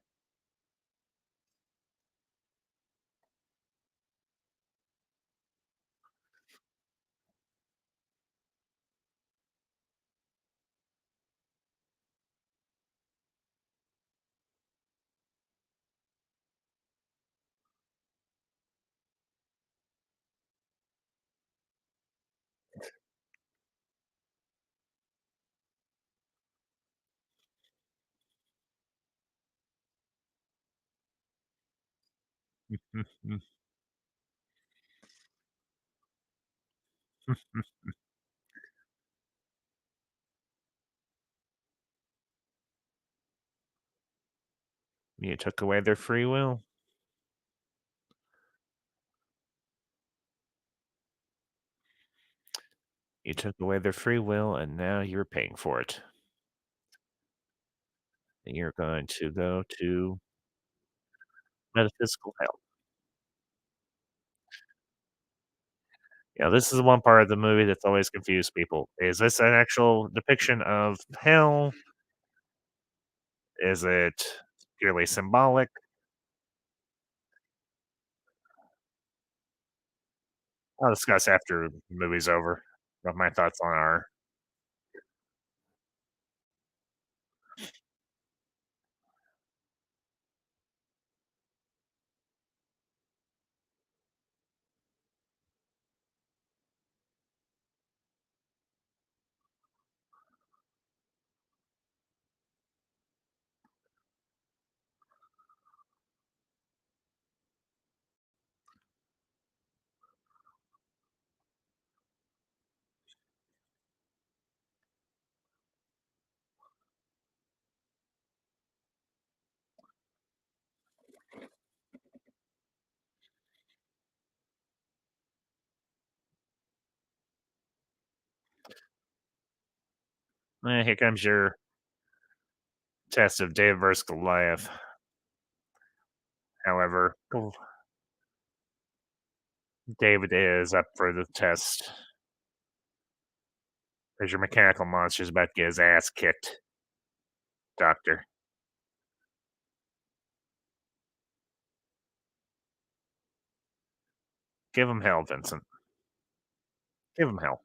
You took away their free will. You took away their free will, and now you're paying for it. And you're going to go to metaphysical hell. Yeah, this is the one part of the movie that's always confused people. Is this an actual depiction of hell? Is it purely symbolic? I'll discuss after the movie's over what my thoughts on are. Here comes your test of David versus Goliath. However, David is up for the test. As your mechanical monster's about to get his ass kicked, Doctor. Give him hell, Vincent. Give him hell.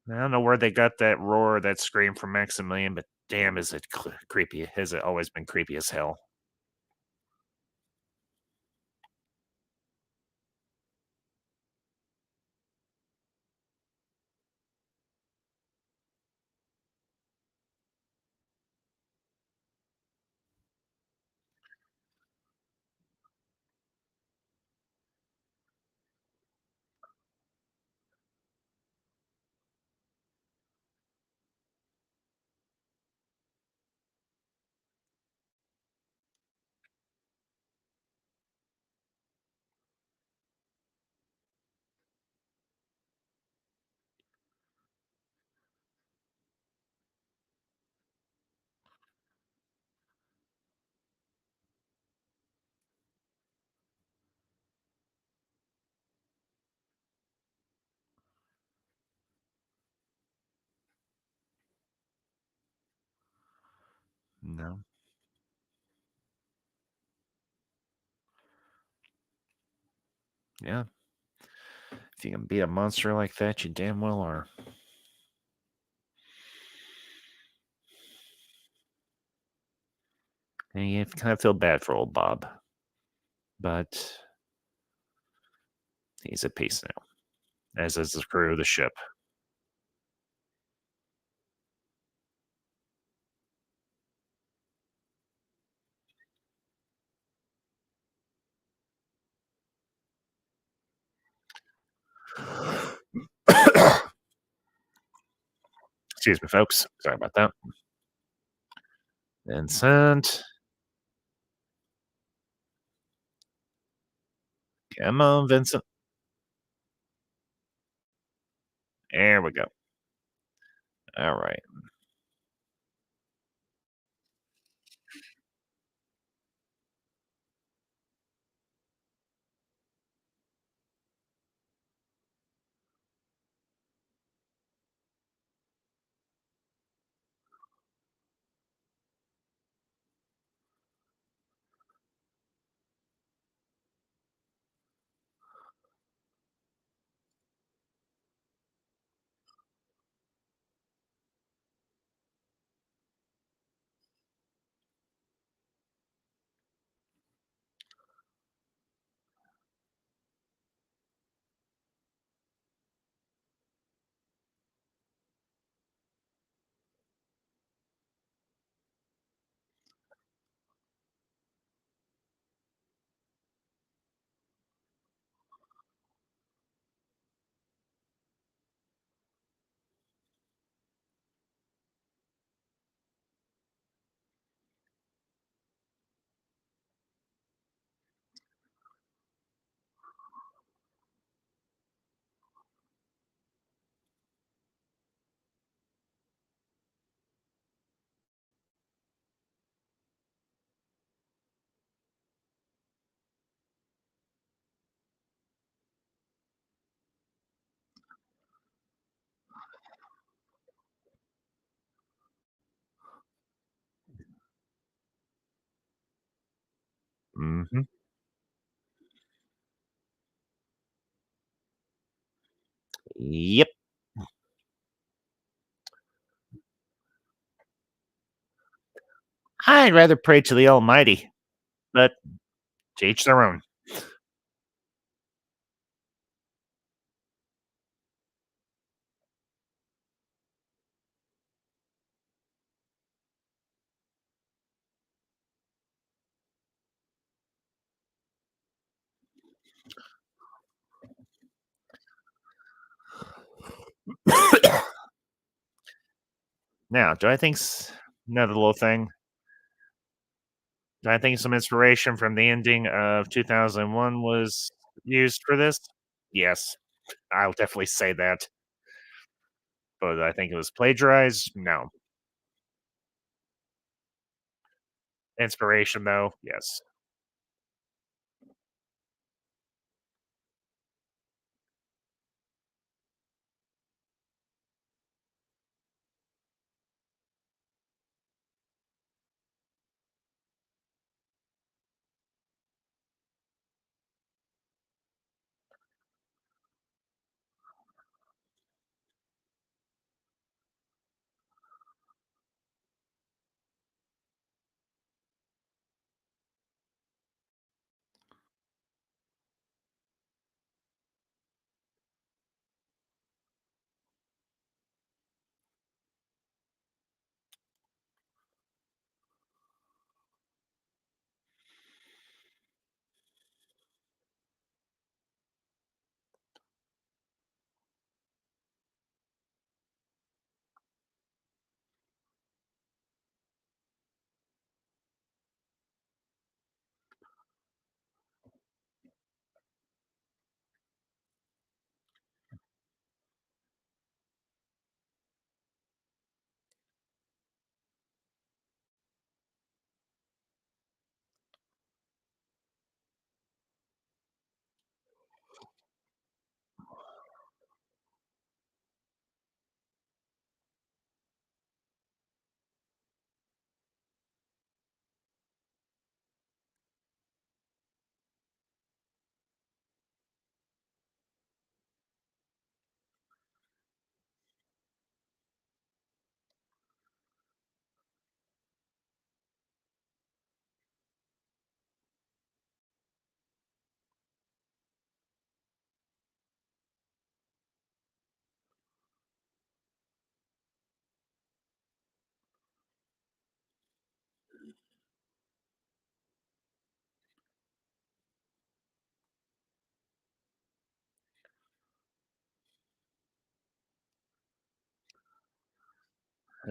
I don't know where they got that roar, that scream from Maximilian, but damn, is it creepy? Has it always been creepy as hell? No. Yeah. If you can beat a monster like that, you damn well are. And you kind of feel bad for old Bob, but he's at peace now, as is the crew of the ship. Excuse me, folks. Sorry about that. Vincent. Come on, Vincent. There we go. All right. Mm-hmm. Yep. I'd rather pray to the Almighty, but to each their own. Now, do I think another little thing? Do I think some inspiration from the ending of 2001 was used for this? Yes, I'll definitely say that. But I think it was plagiarized. No, inspiration though. Yes.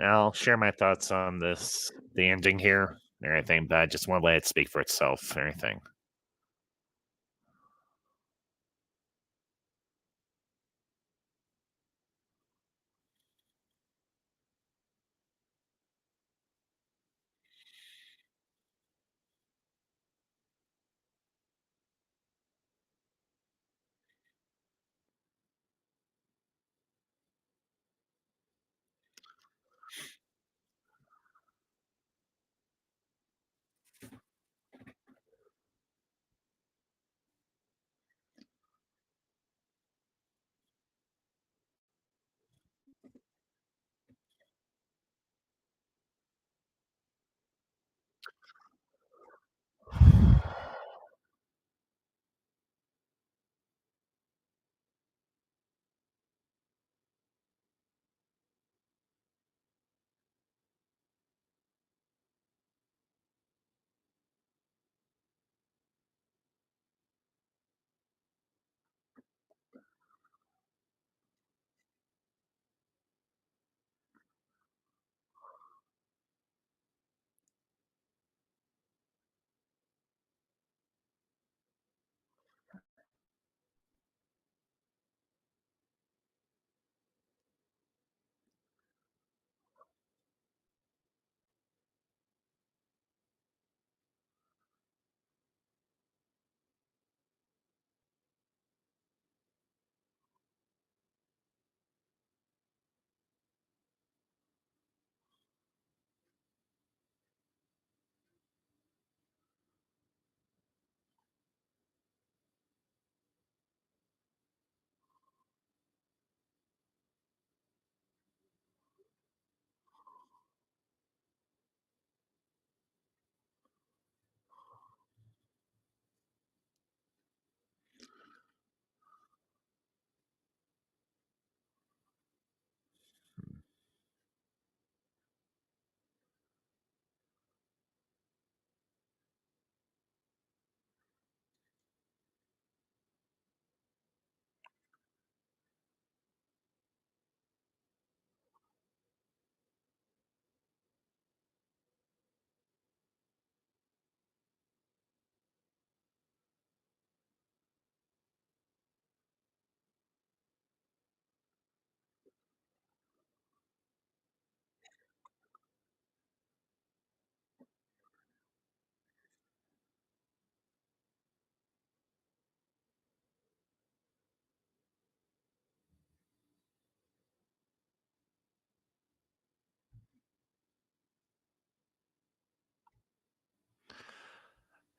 I'll share my thoughts on the ending here, and everything, but I just want to let it speak for itself, and everything.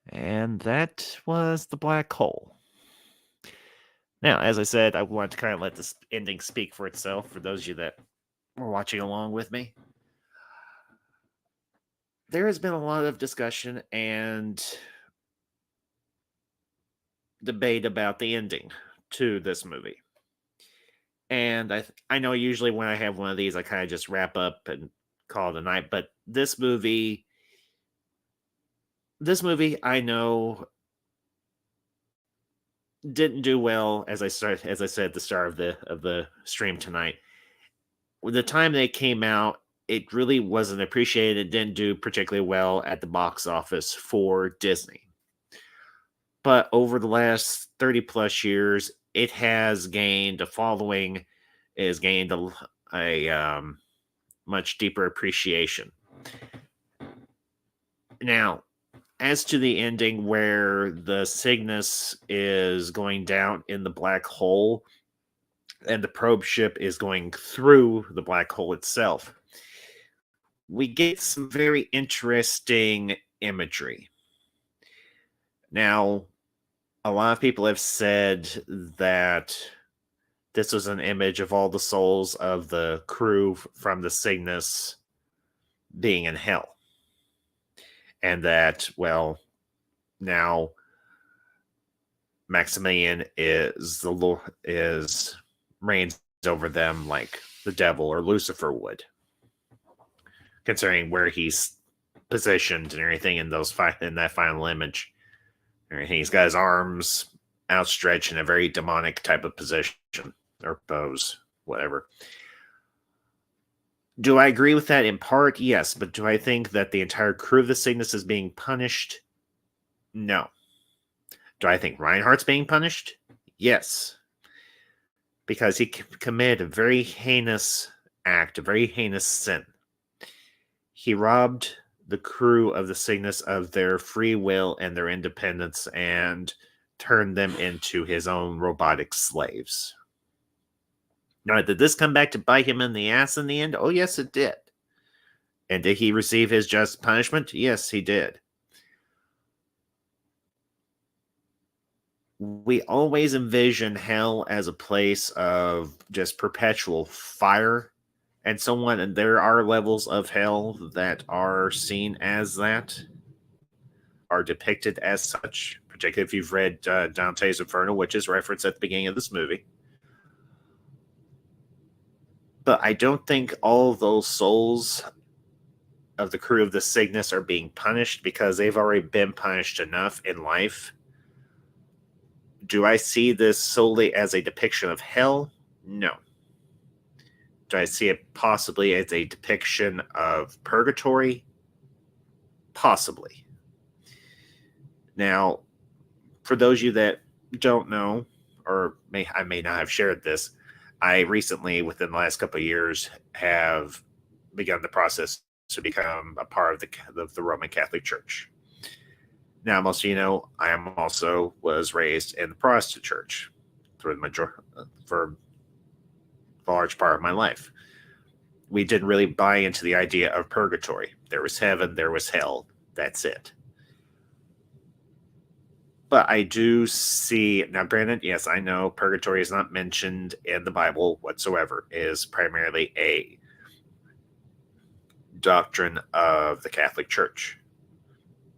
And that was the black hole. Now, as I said, I want to kind of let this ending speak for itself for those of you that were watching along with me. There has been a lot of discussion and debate about the ending to this movie. And I know usually when I have one of these, I kind of just wrap up and call it a night. But this movie, I know didn't do well as I said at the start of the stream tonight. With the time they came out, it really wasn't appreciated. It didn't do particularly well at the box office for Disney. But over the last 30 plus years, it has gained a following, it has gained a much deeper appreciation. Now, as to the ending where the Cygnus is going down in the black hole and the probe ship is going through the black hole itself, we get some very interesting imagery. Now, a lot of people have said that this was an image of all the souls of the crew from the Cygnus being in hell. And that, well, now Maximilian is reigns over them like the devil or Lucifer would, considering where he's positioned and everything in that final image. He's got his arms outstretched in a very demonic type of position or pose, whatever. Do I agree with that in part? Yes, but do I think that the entire crew of the Cygnus is being punished? No. Do I think Reinhardt's being punished? Yes. Because he committed a very heinous act, a very heinous sin. He robbed the crew of the Cygnus of their free will and their independence and turned them into his own robotic slaves. Now, did this come back to bite him in the ass in the end? Oh, yes, it did. And did he receive his just punishment? Yes, he did. We always envision hell as a place of just perpetual fire and so on, and there are levels of hell that are seen as that, are depicted as such, particularly if you've read Dante's Inferno, which is referenced at the beginning of this movie. But I don't think all of those souls of the crew of the Cygnus are being punished because they've already been punished enough in life. Do I see this solely as a depiction of hell? No. Do I see it possibly as a depiction of purgatory? Possibly. Now, for those of you that don't know, or I may not have shared this, I recently, within the last couple of years, have begun the process to become a part of the Roman Catholic Church. Now, most of you know, I was raised in the Protestant Church for a large part of my life. We didn't really buy into the idea of purgatory. There was heaven, there was hell. That's it. But I do see, now granted, yes, I know purgatory is not mentioned in the Bible whatsoever. It is primarily a doctrine of the Catholic Church.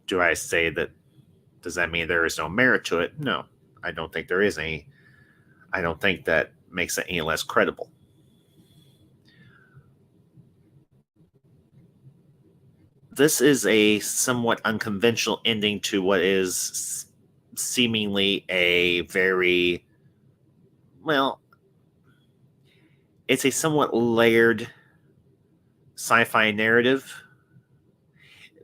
Do I say that, does that mean there is no merit to it? No, I don't think there is any. I don't think that makes it any less credible. This is a somewhat unconventional ending to what is seemingly a very, well, it's a somewhat layered sci-fi narrative.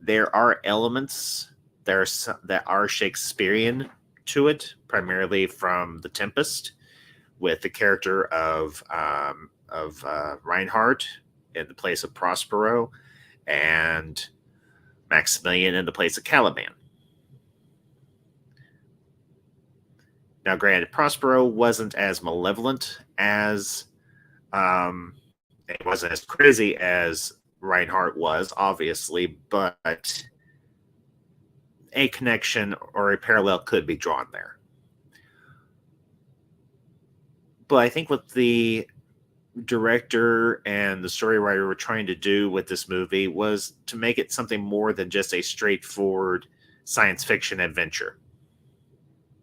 There are elements that are Shakespearean to it, primarily from The Tempest, with the character of Reinhardt in the place of Prospero, and Maximilian in the place of Caliban. Now, granted, Prospero wasn't as malevolent as it wasn't as crazy as Reinhardt was, obviously, but a connection or a parallel could be drawn there. But I think what the director and the story writer were trying to do with this movie was to make it something more than just a straightforward science fiction adventure.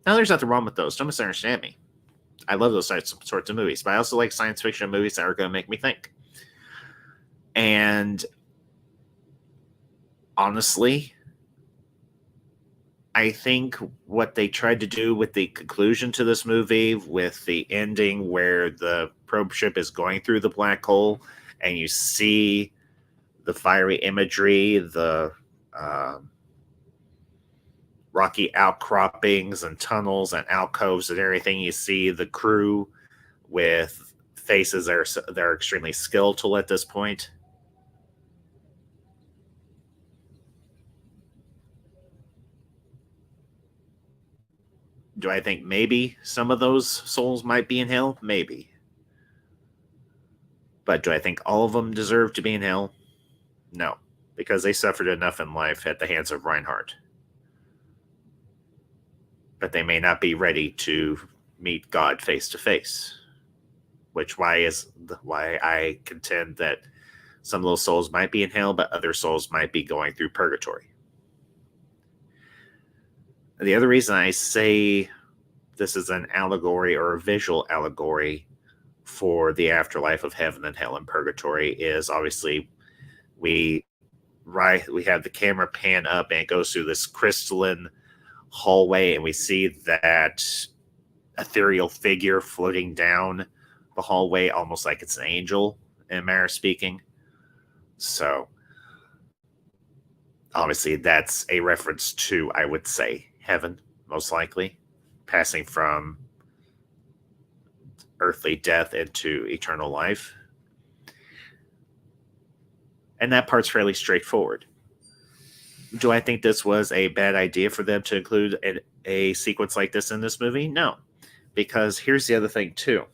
Now, there's nothing wrong with those. Don't misunderstand me. I love those sorts of movies, but I also like science fiction movies that are going to make me think. And honestly, I think what they tried to do with the conclusion to this movie, with the ending where the probe ship is going through the black hole and you see the fiery imagery, the rocky outcroppings and tunnels and alcoves and everything, you see the crew with faces that are extremely skeletal at this point. Do I think maybe some of those souls might be in hell? Maybe. But do I think all of them deserve to be in hell? No, because they suffered enough in life at the hands of Reinhardt. But they may not be ready to meet God face to face. Why I contend that some of those souls might be in hell, but other souls might be going through purgatory. The other reason I say this is an allegory or a visual allegory for the afterlife of heaven and hell and purgatory is obviously we have the camera pan up and it goes through this crystalline hallway and we see that ethereal figure floating down the hallway almost like it's an angel, in a manner of speaking. So obviously that's a reference to, I would say, heaven, most likely, passing from earthly death into eternal life. And that part's fairly straightforward. Do I think this was a bad idea for them to include a sequence like this in this movie? No. Because here's the other thing, too.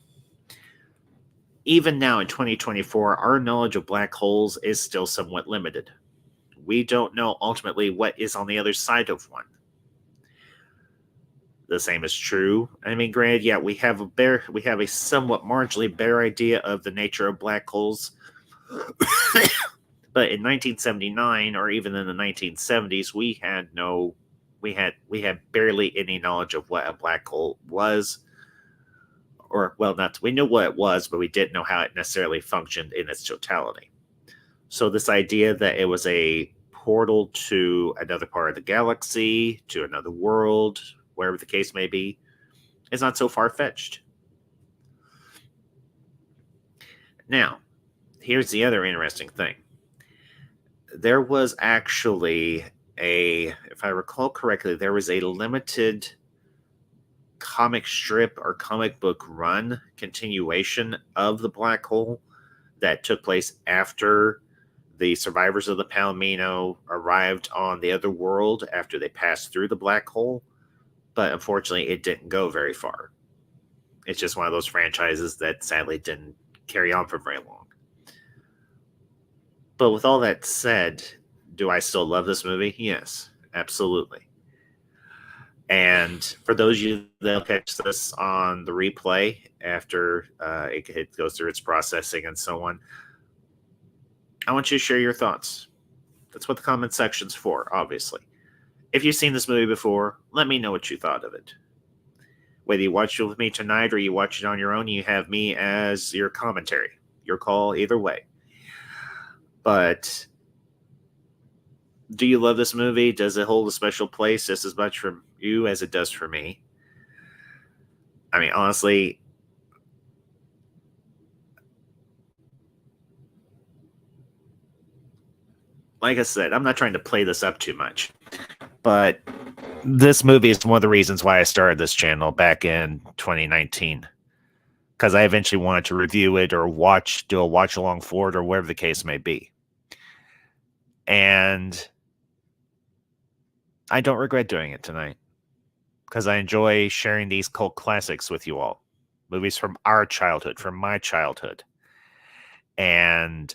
Even now in 2024, our knowledge of black holes is still somewhat limited. We don't know ultimately what is on the other side of one. The same is true. I mean, granted, yeah, we have a somewhat marginally bare idea of the nature of black holes. But in 1979, or even in the 1970s, we had barely any knowledge of what a black hole was. Or, well, we knew what it was, but we didn't know how it necessarily functioned in its totality. So this idea that it was a portal to another part of the galaxy, to another world, wherever the case may be, is not so far-fetched. Now, here's the other interesting thing. There was actually if I recall correctly, there was a limited comic strip or comic book run continuation of the black hole that took place after the survivors of the Palomino arrived on the other world after they passed through the black hole. But unfortunately, it didn't go very far. It's just one of those franchises that sadly didn't carry on for very long. But with all that said, do I still love this movie? Yes, absolutely. And for those of you that'll catch this on the replay after it goes through its processing and so on, I want you to share your thoughts. That's what the comment section's for, obviously. If you've seen this movie before, let me know what you thought of it. Whether you watch it with me tonight or you watch it on your own, you have me as your commentary. Your call either way. But do you love this movie? Does it hold a special place just as much for you as it does for me? I mean, honestly, like I said, I'm not trying to play this up too much. But this movie is one of the reasons why I started this channel back in 2019. Because I eventually wanted to review it or do a watch along for it or whatever the case may be. And I don't regret doing it tonight. Because I enjoy sharing these cult classics with you all. Movies from our childhood, from my childhood. And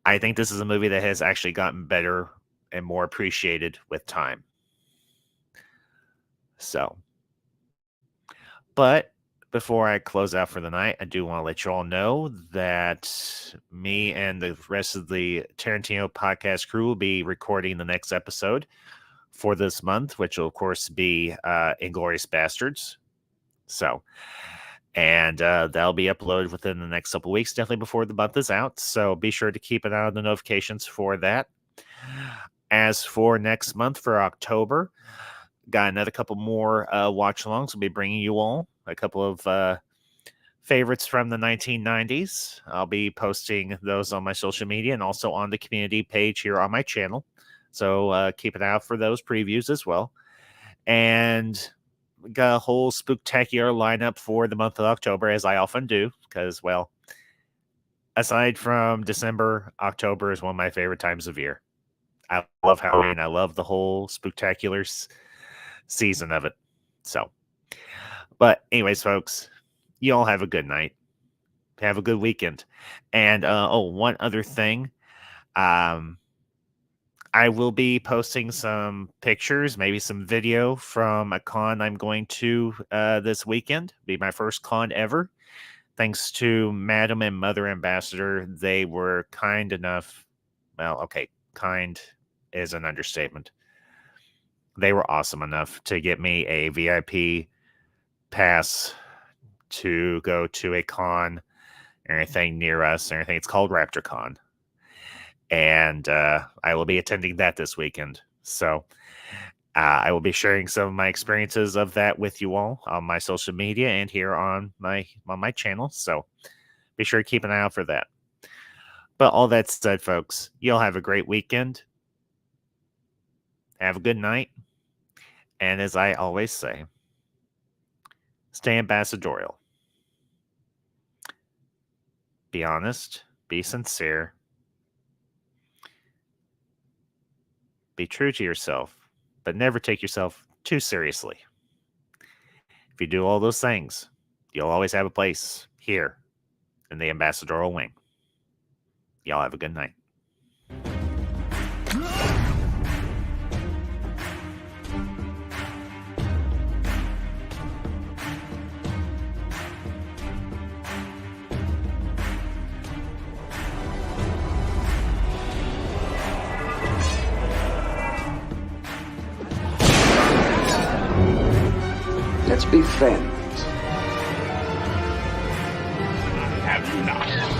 I think this is a movie that has actually gotten better and more appreciated with time. So, but before I close out for the night, I do want to let you all know that me and the rest of the Tarantino podcast crew will be recording the next episode for this month, which will, of course, be Inglourious Bastards. So, and that'll be uploaded within the next couple weeks, definitely before the month is out. So be sure to keep an eye on the notifications for that. As for next month, for October, got another couple more watch-alongs. We'll be bringing you all a couple of favorites from the 1990s. I'll be posting those on my social media and also on the community page here on my channel. So keep an eye out for those previews as well. And we got a whole spooktacular lineup for the month of October, as I often do, because, well, aside from December, October is one of my favorite times of year. I love Halloween. I love the whole spooktacular season of it. So, but anyways, folks, you all have a good night. Have a good weekend. And, one other thing. I will be posting some pictures, maybe some video from a con I'm going to this weekend. Be my first con ever. Thanks to Madam and Mother Ambassador. They were kind enough. Well, okay, kind is an understatement. They were awesome enough to get me a VIP pass to go to a con or anything near us or anything. It's called RaptorCon. And I will be attending that this weekend. So I will be sharing some of my experiences of that with you all on my social media and here on my channel. So be sure to keep an eye out for that. But all that said, folks, you all have a great weekend. Have a good night. And as I always say, stay ambassadorial. Be honest. Be sincere. Be true to yourself, but never take yourself too seriously. If you do all those things, you'll always have a place here in the ambassadorial wing. Y'all have a good night. Let's be friends. Have you not?